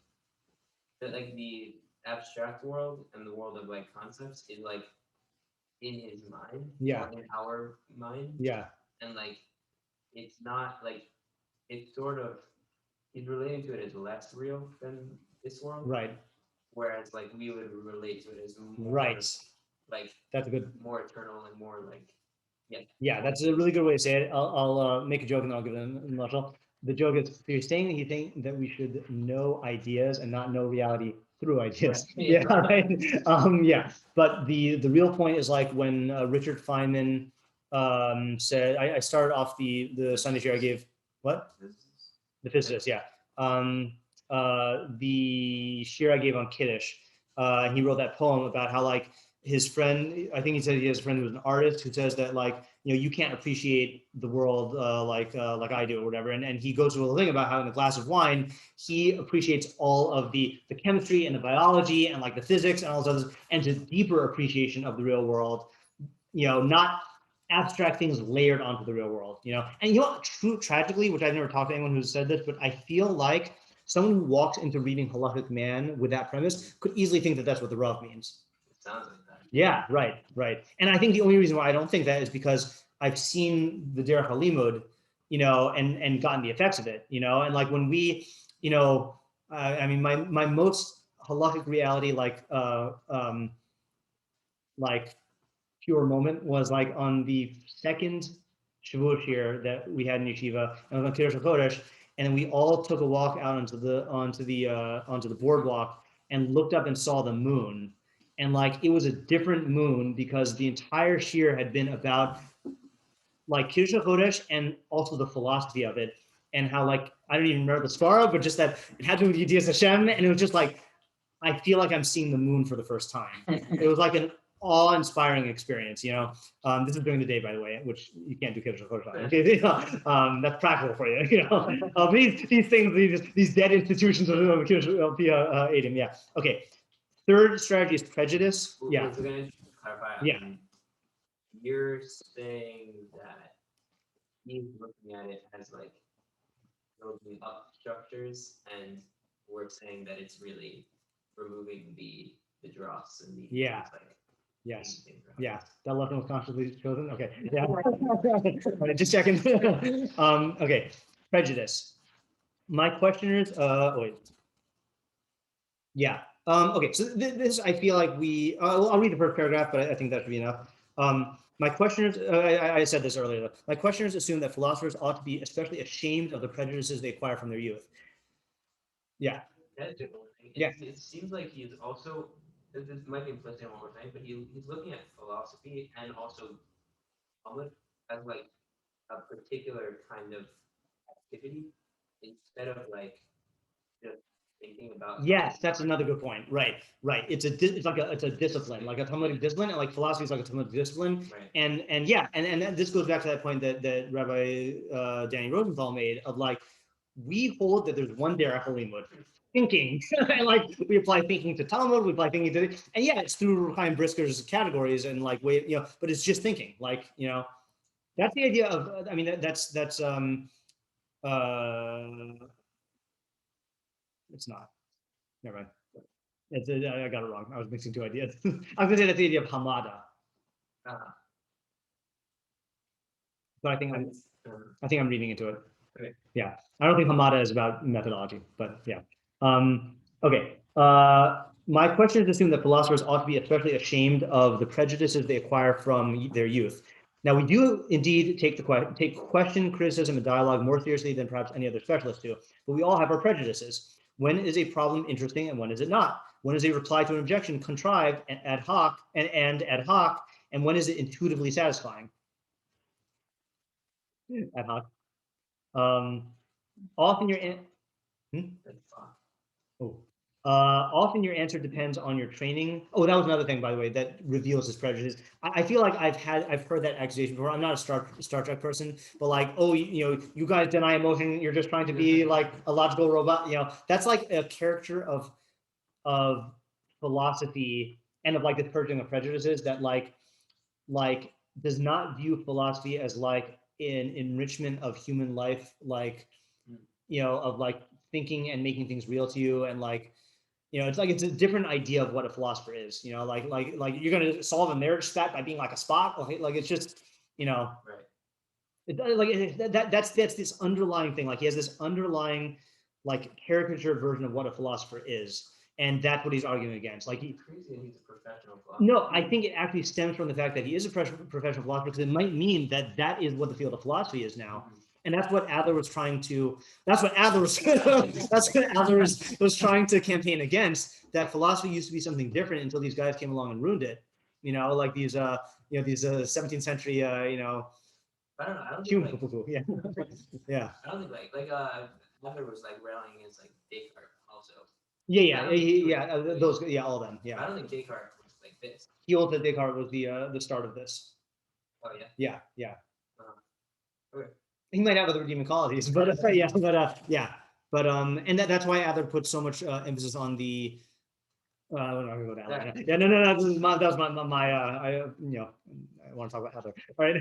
the abstract world and the world of like concepts is like in his mind, Yeah. or in our mind, Yeah. and like it's not like it's sort of he's relating to it as less real than this world, Right. whereas like we would relate to it as more Right. like That's a good. more eternal and more like Yeah, that's a really good way to say it. I'll make a joke and I'll give it a nutshell. The joke is, so you're saying that you think that we should know ideas and not know reality through ideas. Right. Yeah, right. Yeah, but the real point is like when Richard Feynman said, I started off the Sunday share I gave, what? The physicist, yeah. The share I gave on Kiddush, he wrote that poem about how like his friend, I think he said he has a friend who was an artist who says that like, you know, you can't appreciate the world like I do or whatever. And he goes through a thing about how in a glass of wine, he appreciates all of the chemistry and the biology and like the physics and all those others, and just deeper appreciation of the real world, you know, not abstract things layered onto the real world, you know. And you know, tragically, which I've never talked to anyone who said this, but I feel like someone who walks into reading Halachic Man with that premise could easily think that that's what the Rav means. it sounds like that. Yeah, right, right. And I think the only reason why I don't think that is because I've seen the Derech HaLimud, you know, and gotten the effects of it, you know. And like when we, you know, I mean, my most halachic reality, like pure moment was like on the second Shavuot year that we had in yeshiva, and on Kiddush HaKodesh, and then we all took a walk out onto the boardwalk and looked up and saw the moon. And like it was a different moon because the entire shir had been about like Kiddush HaKodesh and also the philosophy of it, and how like I don't even remember the svara, but just that it had to do with Yedias Hashem, and it was just like I feel like I'm seeing the moon for the first time. It was like an awe-inspiring experience, you know. This is during the day, by the way, which you can't do Kiddush HaKodesh on. Okay, you know, that's practical for you, you know. These things, these dead institutions of Kiddush Adim, yeah. Okay. Third strategy is prejudice. Yeah. So can I just clarify? Yeah. You're saying that he's looking at it as like building up structures, and we're saying that it's really removing the dross and the Yeah. like, Yes. things around. Yeah. That lesson was consciously chosen. Okay. Yeah. Right, just checking. Okay. Prejudice. My question is, wait. Yeah. Okay. So this, I feel like I'll read the first paragraph, but I think that should be enough. My questioners, I said this earlier, my questioners assume that philosophers ought to be especially ashamed of the prejudices they acquire from their youth. Yeah. That's a good one. Yeah. It seems like he's also, this might be implicit in what we're saying, but he's looking at philosophy and also Talmud as like a particular kind of activity instead of like just thinking about. Yes, that's another good point. Right, right. It's a discipline, like a Talmudic discipline, and like philosophy is like a Talmudic discipline. Right. And yeah, and this goes back to that point that Rabbi Danny Rosenthal made of like, we hold that there's one derech halimud, thinking, and like we apply thinking to Talmud, we apply thinking to, and yeah, it's through Chaim Brisker's categories and like way, you know, but it's just thinking, like, you know, that's the idea of. I mean, that's it's not. Never mind. I got it wrong. I was mixing two ideas. I was gonna say that's the idea of hamada, but I think I'm reading into it. Okay. Yeah, I don't think hamada is about methodology, but yeah. Okay. My question is assume that philosophers ought to be especially ashamed of the prejudices they acquire from their youth. Now, we do indeed take question, criticism, and dialogue more seriously than perhaps any other specialists do, but we all have our prejudices. When is a problem interesting and when is it not? When is a reply to an objection contrived and ad hoc, and when is it intuitively satisfying? Ad hoc. Often you're in. Like, fuck. Oh. Often your answer depends on your training. Oh, that was another thing, by the way, that reveals his prejudice. I feel like I've heard that accusation before. I'm not a Star Trek person, but like, oh, you guys deny emotion. You're just trying to be like a logical robot. That's like a caricature of philosophy and of like the purging of prejudices that like does not view philosophy as like an enrichment of human life, like of like thinking and making things real to you, and like it's like it's a different idea of what a philosopher is. Like you're gonna solve a marriage spat by being like a spot. Like it's just Right. That's this underlying thing. Like he has this underlying like caricature version of what a philosopher is, and that's what he's arguing against. Like It's crazy that he's a professional philosopher. no, I think it actually stems from the fact that he is a professional philosopher, because it might mean that that is what the field of philosophy is now. And that's what Adler was trying to, that's what Adler was trying to campaign against, that philosophy used to be something different until these guys came along and ruined it. Like these 17th century, I don't know. I don't think human like, people. Yeah. Yeah. I don't think Adler was like railing against like Descartes also. Yeah. Those, all of them. I Yeah. don't think Descartes was like this. He also said Descartes was the start of this. Oh yeah. Yeah. Okay. He might have other redeeming qualities, but and that's why Adler put so much emphasis on the. I'm not gonna go down. Yeah, no. That was my I want to talk about Adler. All right.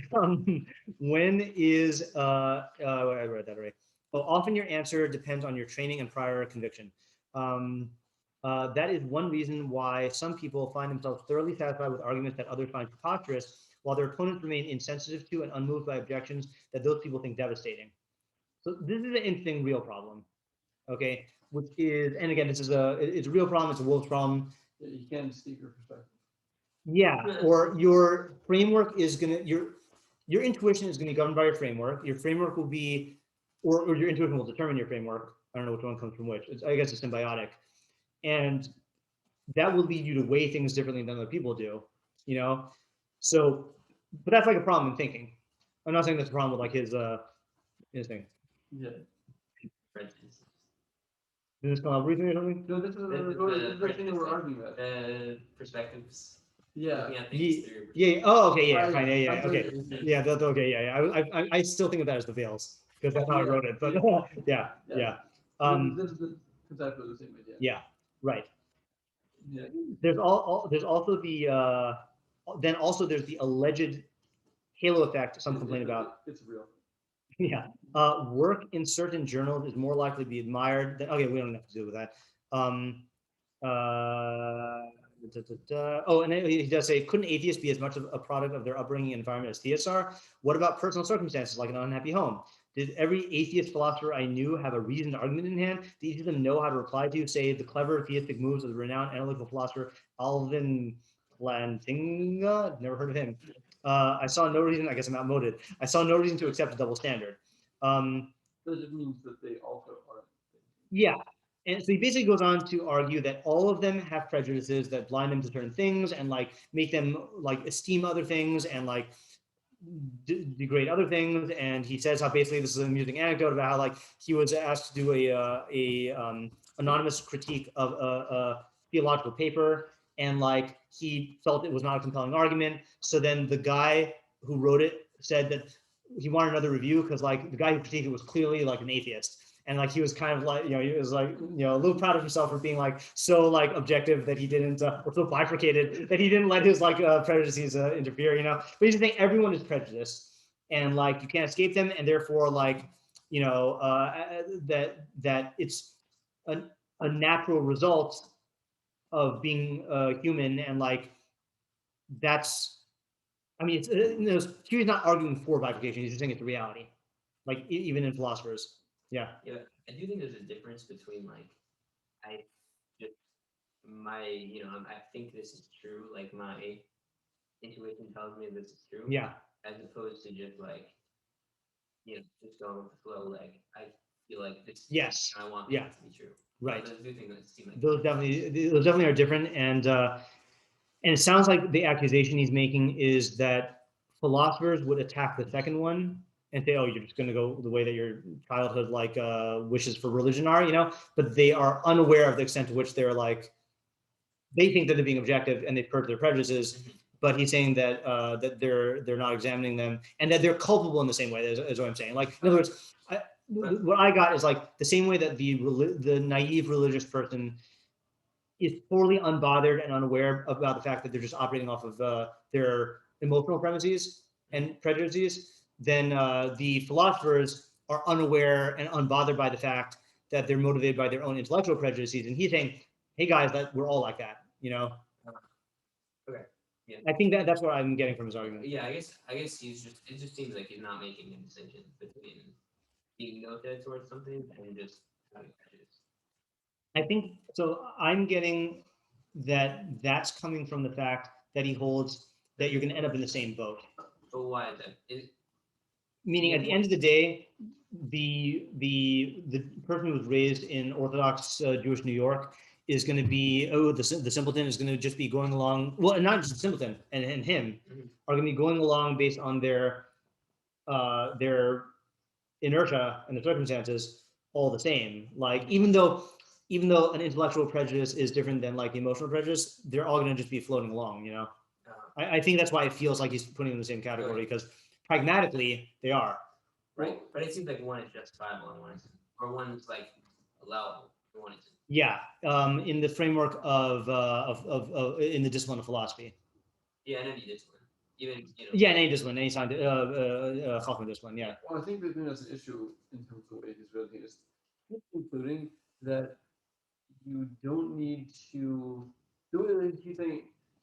When is I read that already. Well, often your answer depends on your training and prior conviction. That is one reason why some people find themselves thoroughly satisfied with arguments that others find preposterous, while their opponents remain insensitive to and unmoved by objections that those people think devastating. So this is an interesting real problem, okay? Which is, and again, it's a real problem. It's a wolf's problem. You can't speak your perspective. Yeah, or your framework is gonna your intuition is gonna be governed by your framework. Your framework will be, or your intuition will determine your framework. I don't know which one comes from which. I guess it's symbiotic, and that will lead you to weigh things differently than other people do. So, but that's like a problem in thinking. I'm not saying that's a problem with like his thing. Yeah. Prejudices. Did this come up recently or something? No, this is the thing that we're arguing about. Perspectives. Yeah. Looking at things through Yeah. Oh, okay. Yeah. Right, Fine. Yeah. I'm Okay. sorry. Yeah. That's okay. Yeah. I still think of that as the veils, because that's how I wrote it. But yeah. This is conceptually the same idea. Yeah. Right. Yeah. There's also the then also there's the alleged halo effect some complain about. It's real. Yeah. Work in certain journals is more likely to be admired than, okay, we don't have to deal with that. Oh, and he does say, couldn't atheists be as much of a product of their upbringing and environment as theists are? What about personal circumstances like an unhappy home? Did every atheist philosopher I knew have a reasoned argument in hand? Did each of them know how to reply to, say, the clever theistic moves of the renowned analytical philosopher Alvin Plantinga? Never heard of him. I saw no reason, I guess I'm outmoded. I saw no reason to accept a double standard. So it means that they also are. Yeah. And so he basically goes on to argue that all of them have prejudices that blind them to certain things and like make them like esteem other things and like degrade other things. And he says how basically this is an amusing anecdote about how like he was asked to do a anonymous critique of a theological paper, and like he felt it was not a compelling argument. So then the guy who wrote it said that he wanted another review because like the guy who critiqued it was clearly like an atheist. And like he was kind of like, he was like, a little proud of himself for being like so like objective that he didn't, or so bifurcated that he didn't let his like prejudices interfere, But he's just saying everyone is prejudiced, and like you can't escape them, and therefore like, that it's a natural result of being human, and like that's, I mean, he's not arguing for bifurcation. He's just saying it's a reality, like even in philosophers. Yeah. Yeah, I do think there's a difference between like I think this is true, like my intuition tells me this is true. Yeah. As opposed to just like just going with the flow. Like I feel like this. Yes. I want yeah. this to be true. Right. Those two things that seem like those definitely are different, and it sounds like the accusation he's making is that philosophers would attack the second one, and say, oh, you're just going to go the way that your childhood like wishes for religion are, you know, but they are unaware of the extent to which they're like, they think that they're being objective and they've purged their prejudices, but he's saying that that they're not examining them and that they're culpable in the same way as what I'm saying. Like, in other words, what I got is like the same way that the naive religious person is totally unbothered and unaware about the fact that they're just operating off of their emotional premises and prejudices, then the philosophers are unaware and unbothered by the fact that they're motivated by their own intellectual prejudices. And he's saying, hey guys, that we're all like that, you know? Okay. Yeah. I think that's what I'm getting from his argument. Yeah, I guess it just seems like he's not making a distinction between being noted towards something and just having prejudice. I think so. I'm getting that that's coming from the fact that he holds that you're going to end up in the same boat. But why is that? Meaning, at the end of the day, the person who was raised in Orthodox Jewish New York is going to be the simpleton is going to just be going along. Well, not just the simpleton and him are going to be going along based on their inertia and the circumstances all the same. Like even though an intellectual prejudice is different than like emotional prejudice, they're all going to just be floating along, you know. I think that's why it feels like he's putting them in the same category, because pragmatically they are. Right, but it seems like one is justifiable and one's like allowable and one isn't. Yeah, in the framework of in the discipline of philosophy. Yeah, and any discipline, even Yeah, in any discipline, any scientific Chachma discipline. Yeah. Well, I think the thing that's an issue in terms of the way he's writing is including that you don't need to do it.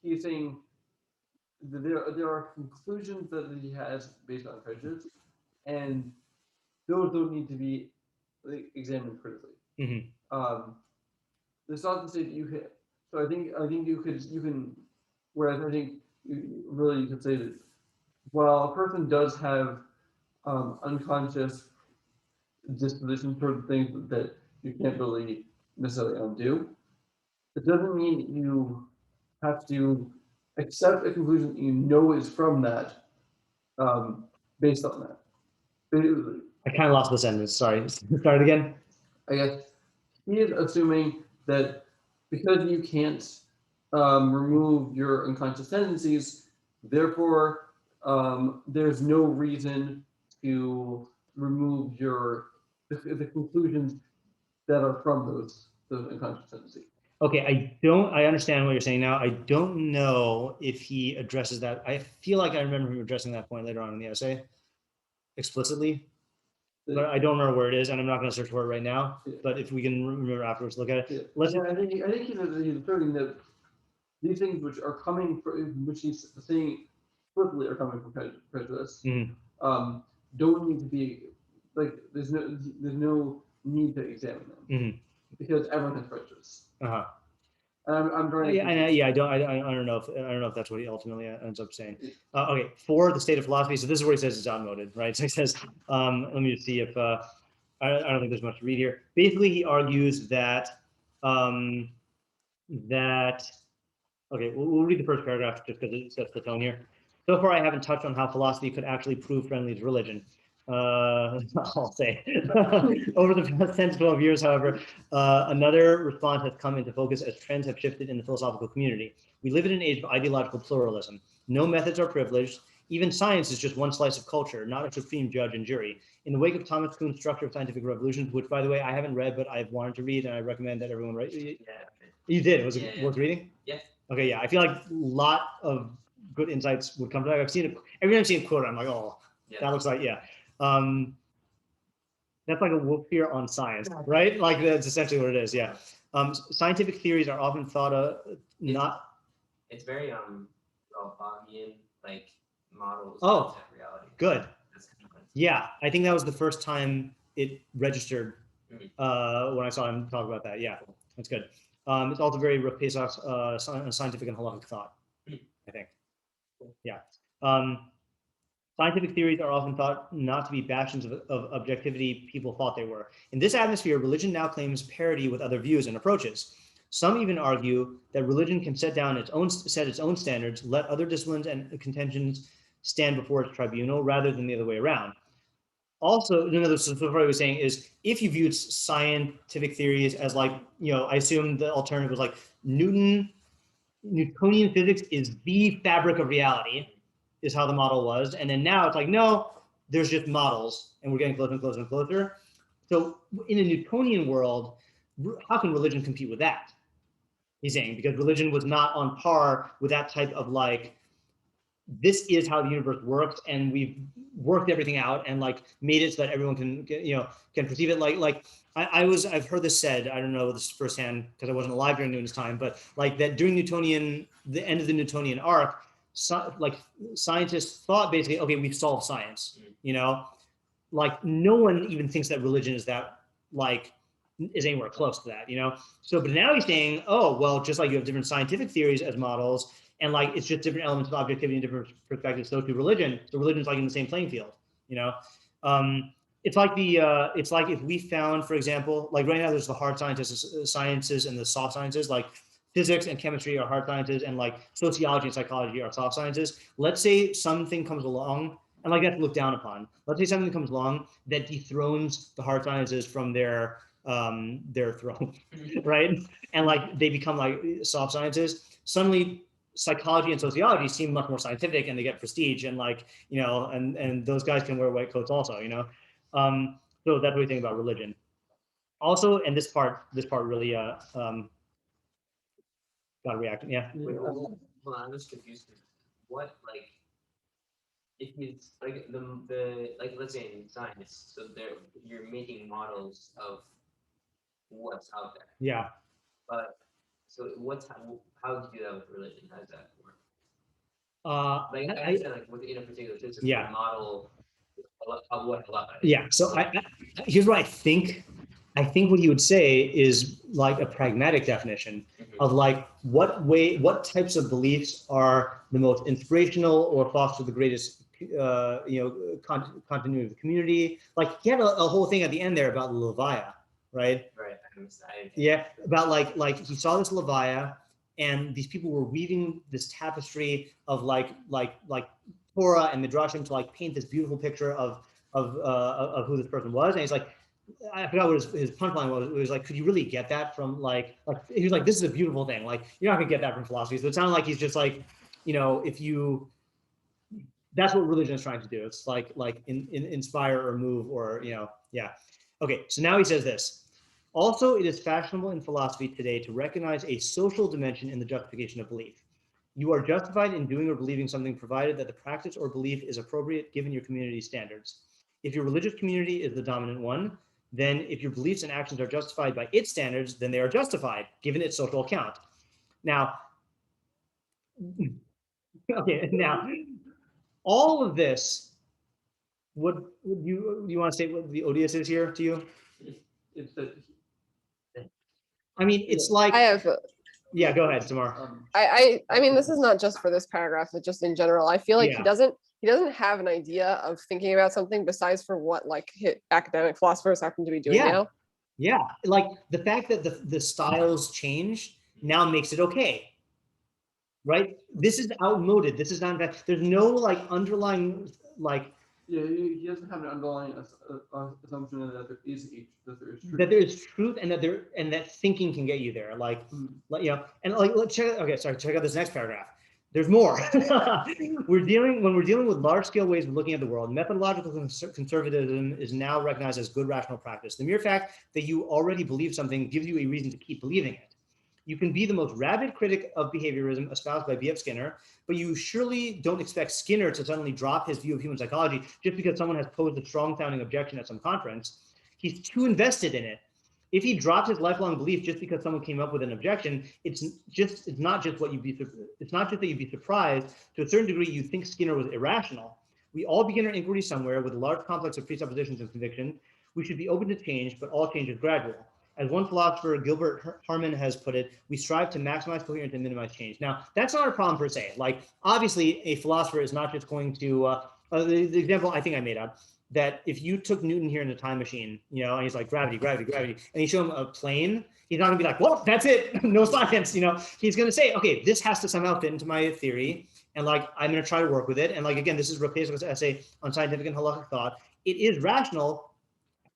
He's saying that there are conclusions that he has based on prejudice, and those don't need to be examined critically. Mm-hmm. That's not to say that you hit. So I think you can. Whereas I think you could say that while a person does have unconscious disposition toward things that you can't really necessarily undo, it doesn't mean you have to accept a conclusion that you know is from that, based on that. I kind of lost the sentence. Sorry. Start again. I guess he is assuming that because you can't remove your unconscious tendencies, therefore there's no reason to remove the conclusions that are from those unconscious tendencies. Okay, I understand what you're saying now. I don't know if he addresses that. I feel like I remember him addressing that point later on in the essay explicitly, but I don't remember where it is, and I'm not going to search for it right now. Yeah. But if we can remember afterwards, look at it. Yeah. I think he's asserting that these things which are coming from, which he's saying explicitly are coming from prejudice, don't need to be like there's no need to examine them because everyone has prejudice. I'm trying. I don't know if that's what he ultimately ends up saying. Okay, for the state of philosophy. So this is where he says it's outmoded, right? So he says, let me just see if I don't think there's much to read here. Basically, he argues that okay, we'll read the first paragraph just because it sets the tone here. So far, I haven't touched on how philosophy could actually prove friendly to religion. I'll say over the past 10 to 12 years, however, another response has come into focus as trends have shifted in the philosophical community. We live in an age of ideological pluralism. No methods are privileged. Even science is just one slice of culture, not a supreme judge and jury. In the wake of Thomas Kuhn's Structure of Scientific Revolutions, which, by the way, I haven't read, but I've wanted to read, and I recommend that everyone read. Yeah. You did? Was it worth reading? Yeah. Okay, yeah. I feel like a lot of good insights would come to that. I've seen it. Every time I've seen a quote, I'm like, oh, that looks like, yeah. That's like a wolf fear on science, right? Like that's essentially what it is. Yeah. Scientific theories are often thought of It's very Lobbian like models. Oh, reality. Good. Yeah, I think that was the first time it registered when I saw him talk about that. Yeah, that's good. It's also very Pesach's scientific and halakhic thought, I think. Yeah. Scientific theories are often thought not to be bastions of objectivity people thought they were. In this atmosphere, religion now claims parity with other views and approaches. Some even argue that religion can set its own standards, let other disciplines and contentions stand before its tribunal rather than the other way around. also, this is what I was saying is if you viewed scientific theories as like, I assume the alternative was like Newtonian physics is the fabric of reality, is how the model was. And then now it's like, no, there's just models and we're getting closer and closer and closer. So in a Newtonian world, how can religion compete with that? He's saying, because religion was not on par with that type of like, this is how the universe works, and we've worked everything out and like made it so that everyone can perceive it. I've heard this said, I don't know this firsthand because I wasn't alive during Newton's time, but like that during the end of the Newtonian arc, scientists thought basically, okay, we've solved science, like no one even thinks that religion is that like is anywhere close to that, So, but now he's saying, oh, well, just like you have different scientific theories as models, and like it's just different elements of objectivity and different perspectives. So to religion, so religion's like in the same playing field, It's like it's like if we found, for example, like right now there's the hard sciences and the soft sciences, like physics and chemistry are hard sciences, and like sociology and psychology are soft sciences. Let's say something comes along, and like that's looked down upon. Let's say something comes along that dethrones the hard sciences from their throne, right? And like they become like soft sciences. Suddenly, psychology and sociology seem much more scientific, and they get prestige, and like and those guys can wear white coats also, So that's what we think about religion. Also, and this part really got a reaction. Yeah. Wait, hold on, I'm just confused. What like if it's like the like let's say in science, so you're making models of what's out there. Yeah. But so how do you do that with religion? How does that work? Like I understand like within a particular system, Yeah. model of what a lot. Yeah. So here's what I think. I think what he would say is like a pragmatic definition of like what types of beliefs are the most inspirational or foster the greatest continuity of the community. Like he had a whole thing at the end there about the Levaya, right? Right. Yeah, about like he saw this Levaya, and these people were weaving this tapestry of like Torah and Midrashim to like paint this beautiful picture of who this person was, and he's like, I forgot what his punchline was. It was like, could you really get that from like he was like, this is a beautiful thing. Like you're not gonna get that from philosophy. So it sounded like he's just like, if you, that's what religion is trying to do. It's like inspire or move or yeah. Okay, so now he says this. Also, it is fashionable in philosophy today to recognize a social dimension in the justification of belief. You are justified in doing or believing something provided that the practice or belief is appropriate given your community standards. If your religious community is the dominant one, then if your beliefs and actions are justified by its standards, then they are justified given its social account. Now, okay, now, all of this, what would you want to say what the odious is here to you? It's that. I mean, it's like. I have. Yeah, go ahead, Tamar. I mean, this is not just for this paragraph, but just in general. I feel like Yeah. he doesn't have an idea of thinking about something besides for what like academic philosophers happen to be doing now. Yeah, like the fact that the styles change now makes it okay, right? This is outmoded. This is not. There's no like underlying like. Yeah, he doesn't have an underlying assumption that there is truth. That there is truth, and that thinking can get you there. Like, and like check out this next paragraph. There's more. When we're dealing with large-scale ways of looking at the world, methodological conservatism is now recognized as good rational practice. The mere fact that you already believe something gives you a reason to keep believing it. You can be the most rabid critic of behaviorism espoused by B.F. Skinner, but you surely don't expect Skinner to suddenly drop his view of human psychology just because someone has posed a strong-sounding objection at some conference. He's too invested in it. If he dropped his lifelong belief just because someone came up with an objection, it's not just that you'd be surprised. To a certain degree, you think Skinner was irrational. We all begin our inquiry somewhere with a large complex of presuppositions and conviction. We should be open to change, but all change is gradual. As one philosopher, Gilbert Harman, has put it, we strive to maximize coherence and minimize change. Now, that's not a problem per se. Like, obviously, a philosopher is not just going to, the example I think I made up, that if you took Newton here in a time machine, and he's like, gravity, and you show him a plane, he's not gonna be like, well, that's it, no science, He's gonna say, okay, this has to somehow fit into my theory, and like, I'm gonna try to work with it. And like, again, this is Rav Pesach's essay on scientific and halakhic thought. it is rational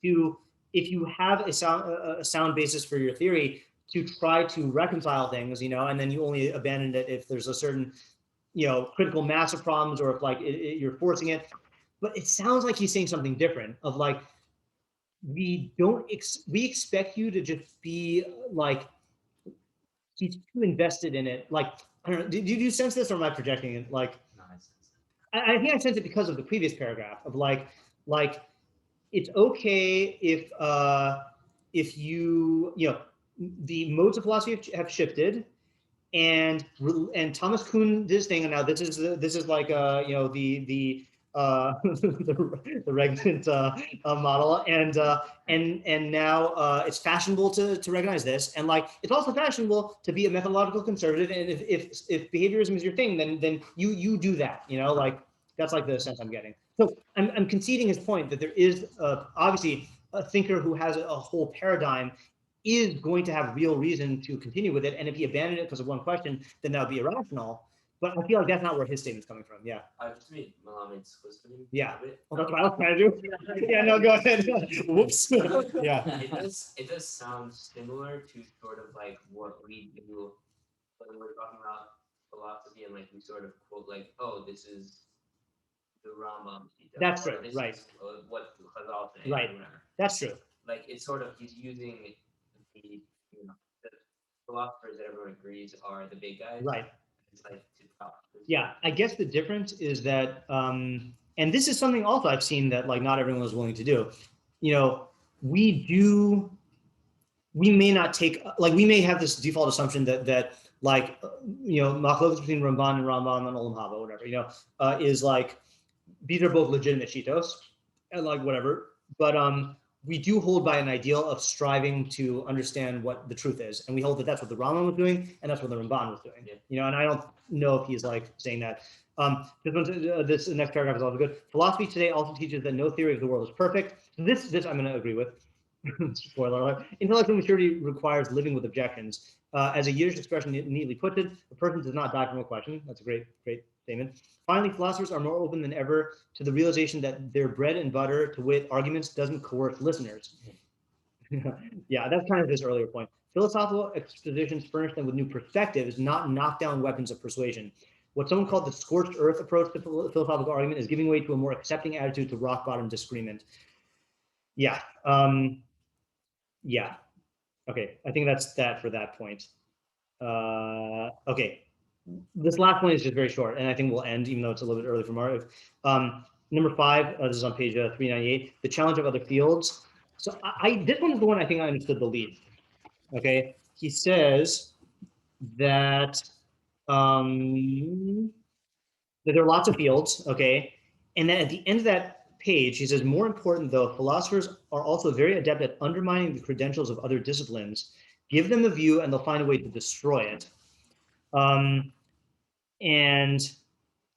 to, if you have a sound basis for your theory, to try to reconcile things, and then you only abandon it if there's a certain, critical mass of problems, or if like you're forcing it. But it sounds like he's saying something different, of like, we expect you to just be like, he's too invested in it. Like, I don't know, do you sense this, or am I projecting it? Like, No, I sense that. I think I sense it because of the previous paragraph of like it's okay if you the modes of philosophy have shifted, and Thomas Kuhn did his thing, and now this is like the the regnant model, and now it's fashionable to recognize this, and like it's also fashionable to be a methodological conservative, and if behaviorism is your thing, then you do that, like that's like the sense I'm getting. So I'm conceding his point that there is obviously a thinker who has a whole paradigm is going to have real reason to continue with it, and if he abandoned it because of one question, then that would be irrational. But I feel like that's not where his statement's coming from. Yeah. Just to make Malamad's listening. Yeah. Well, that's what I was trying to do. Yeah. No, go ahead. Whoops. Yeah. It does sound similar to sort of like what we do when we're talking about philosophy, and like we sort of quote like, oh, this is the Rambam. That's true. Right. What Chazal say. Right. That's true. Like it's sort of, he's using the philosophers that everyone agrees are the big guys. Right. It's like to talk. Yeah, I guess the difference is that, and this is something also I've seen that like not everyone is willing to do. We may not take, like we may have this default assumption that like machlokas between Ramban and Olam Haba, whatever, is like these are both legitimate shitos, and like whatever, but we do hold by an ideal of striving to understand what the truth is, and we hold that that's what the Rambam was doing, and that's what the Ramban was doing. Yeah. And I don't know if he's like saying that. This next paragraph is also good. Philosophy today also teaches that no theory of the world is perfect. This I'm going to agree with. Spoiler alert. Intellectual maturity requires living with objections. As a Yiddish expression neatly puts it, a person does not die from a question. That's a great statement. Finally, philosophers are more open than ever to the realization that their bread and butter, to wit, arguments, doesn't coerce listeners. Yeah, that's kind of his earlier point. Philosophical expositions furnish them with new perspectives, not knockdown weapons of persuasion. What someone called the scorched earth approach to philosophical argument is giving way to a more accepting attitude to rock bottom disagreement. Yeah. Yeah. Okay, I think that's that for that point. Okay, this last one is just very short, and I think we'll end, even though it's a little bit early for Marv. Number 5, this is on page 398, the challenge of other fields. So this one is the one I think I understood the least. Okay, he says that that there are lots of fields, okay, and then at the end of that page, he says, more important though, philosophers are also very adept at undermining the credentials of other disciplines. Give them a view and they'll find a way to destroy it. And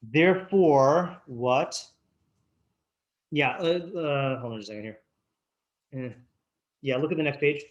therefore, what? Yeah, hold on just a second here. Yeah, look at the next page.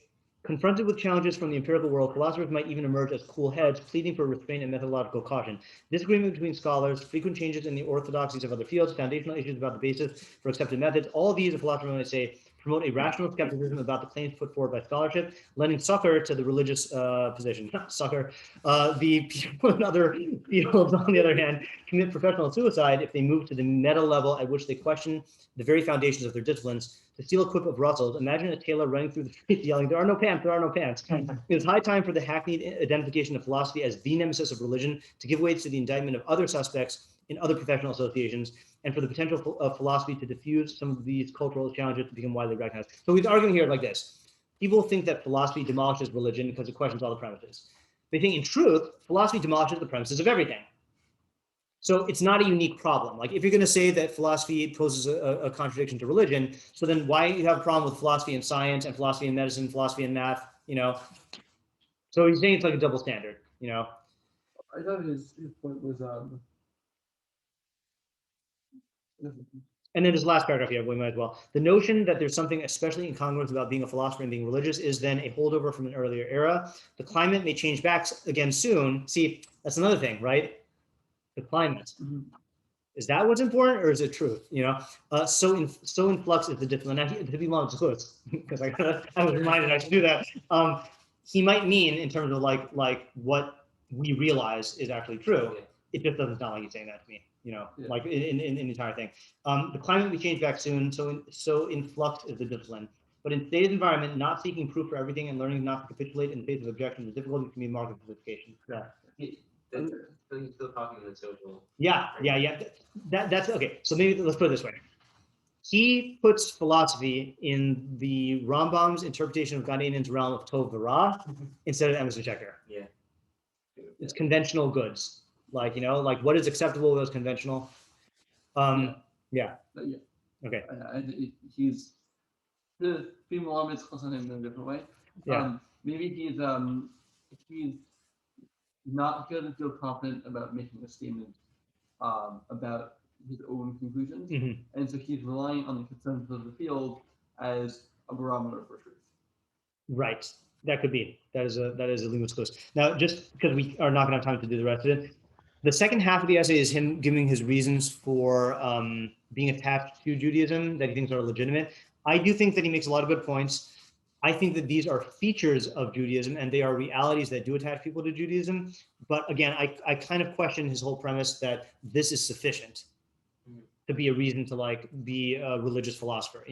Confronted with challenges from the empirical world, philosophers might even emerge as cool heads, pleading for restraint and methodological caution. Disagreement between scholars, frequent changes in the orthodoxies of other fields, foundational issues about the basis for accepted methods, all these, a philosopher might say, promote a rational skepticism about the claims put forward by scholarship, lending succor to the religious position. Succor. The people in other fields, on the other hand, commit professional suicide if they move to the meta level at which they question the very foundations of their disciplines. To steal a quip of Russell's, imagine a tailor running through the streets yelling, "There are no pants, there are no pants." It is high time for the hackneyed identification of philosophy as the nemesis of religion to give way to the indictment of other suspects in other professional associations, and for the potential of philosophy to diffuse some of these cultural challenges to become widely recognized. So he's arguing here like this. People think that philosophy demolishes religion because it questions all the premises. They think in truth, philosophy demolishes the premises of everything. So it's not a unique problem. Like if you're going to say that philosophy poses a contradiction to religion, so then why do you have a problem with philosophy and science and philosophy and medicine, philosophy and math, So he's saying it's like a double standard, I thought his point was And then this last paragraph here, we might as well. The notion that there's something especially incongruous about being a philosopher and being religious is then a holdover from an earlier era. The climate may change back again soon. See, that's another thing, right? The climate. Is that what's important, or is it truth? So in flux is the discipline. Now, to be honest, because I was reminded I should do that. He might mean in terms of like what we realize is actually true. It just doesn't sound like he's saying that to me. Like in the entire thing. The climate will change back soon. So in flux is the discipline. But in today's environment, not seeking proof for everything and learning not to capitulate in the face of objections is difficult. Can be a mark of sophistication. Yeah. So he's still talking in the social. Yeah. That's okay. So maybe let's put it this way. He puts philosophy in the Rambam's interpretation of Gan realm of Tov V'Ra instead of Emerson Sheker. Yeah. It's conventional goods. Like what is acceptable, what is conventional. Yeah. Okay. He's the female element is also named in a different way. Yeah. Maybe he's not, he doesn't feel confident about making a statement about his own conclusions, and so he's relying on the consensus of the field as a barometer for truth. Right. That could be. That is a linguist close. Now, just because we are not going to have time to do the rest of it, the second half of the essay is him giving his reasons for being attached to Judaism that he thinks are legitimate. I do think that he makes a lot of good points. I think that these are features of Judaism and they are realities that do attach people to Judaism. But again, I kind of question his whole premise that this is sufficient to be a reason to like be a religious philosopher,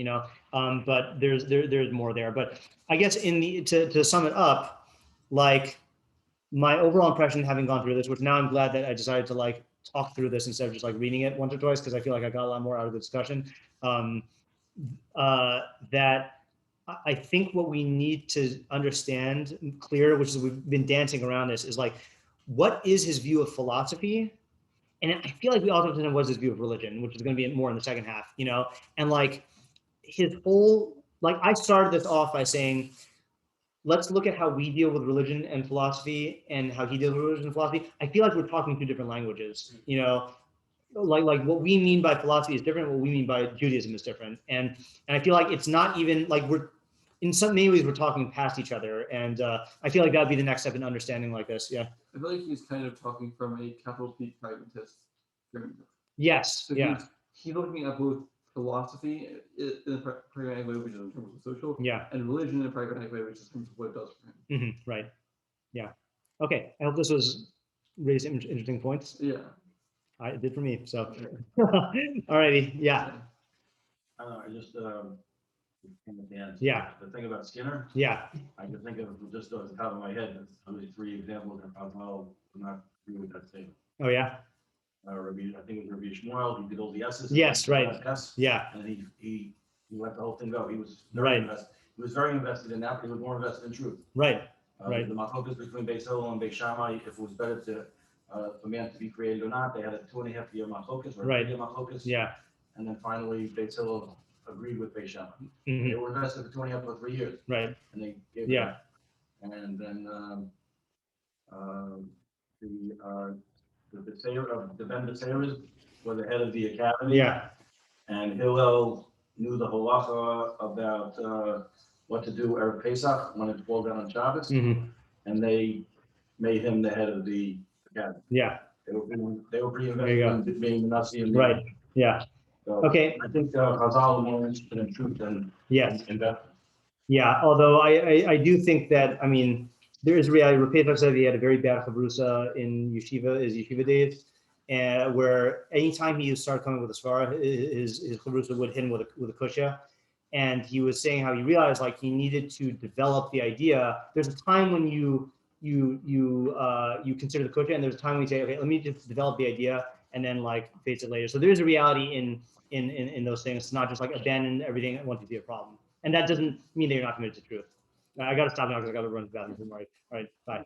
but there's more there. But I guess to sum it up, like my overall impression having gone through this, which now I'm glad that I decided to like talk through this instead of just like reading it once or twice, because I feel like I got a lot more out of the discussion. That I think what we need to understand clear, which is we've been dancing around this, is like, what is his view of philosophy? And I feel like we also have to know what's his view of religion, which is going to be more in the second half, and like his whole, like I started this off by saying, let's look at how we deal with religion and philosophy and how he deals with religion and philosophy. I feel like we're talking two different languages, like what we mean by philosophy is different. What we mean by Judaism is different. And I feel like it's not even like in many ways we're talking past each other. And I feel like that'd be the next step in understanding like this. Yeah. I feel like he's kind of talking from a capital P pragmatist. Yes. So yeah. He's looking at both philosophy in a pragmatic way, which is in terms of social, and religion in a pragmatic way, which is in terms of what it does for him. Right. Yeah. Okay. I hope this was raised interesting points. Yeah. It did for me. So, alrighty. Yeah. I don't know. I just Yeah. The thing about Skinner. Yeah. I can think of just off the top of my head. There's only 3 examples that I'm not agree with that statement. Oh yeah. I think it was Rabbi Shmuel. He did all the S's. Yes. Right. S. Yeah. And he let the whole thing go. He was right. invested. He was very invested in that, but he was more invested in truth. Right. Right. The machlokas between Beis Hillel and Beis Shammai, if it was better for man to be created or not, they had a 2.5 year machlokas or a 3 year machlokas. Yeah. And then finally, Beis Hillel agreed with Beis Shammai. They were invested for 2.5 or 3 years. Right. And they gave it back. And then the Ben B'Tzeiras were the head of the academy. Yeah. And Hillel knew the halacha about what to do Erev Pesach when it falls down on Shabbos. And they made him the head of the academy. Yeah. They were pretty invested in being the Nazi. Right. Yeah. So okay. I think Chazal are more interested in truth than investment. Yeah. Although I do think that, I mean, there is a reality. Rav said he had a very bad chavrusa in his yeshiva days, and where anytime he started coming with a svara, his chavrusa would hit him with a kushya. And he was saying how he realized like he needed to develop the idea. There's a time when you consider the kushya, and there's a time when you say, okay, let me just develop the idea and then like face it later. So there's a reality in those things. It's not just like abandon everything once you see a problem. And that doesn't mean that you're not committed to truth. I got to stop now because I got to run to the bathroom. All right, bye.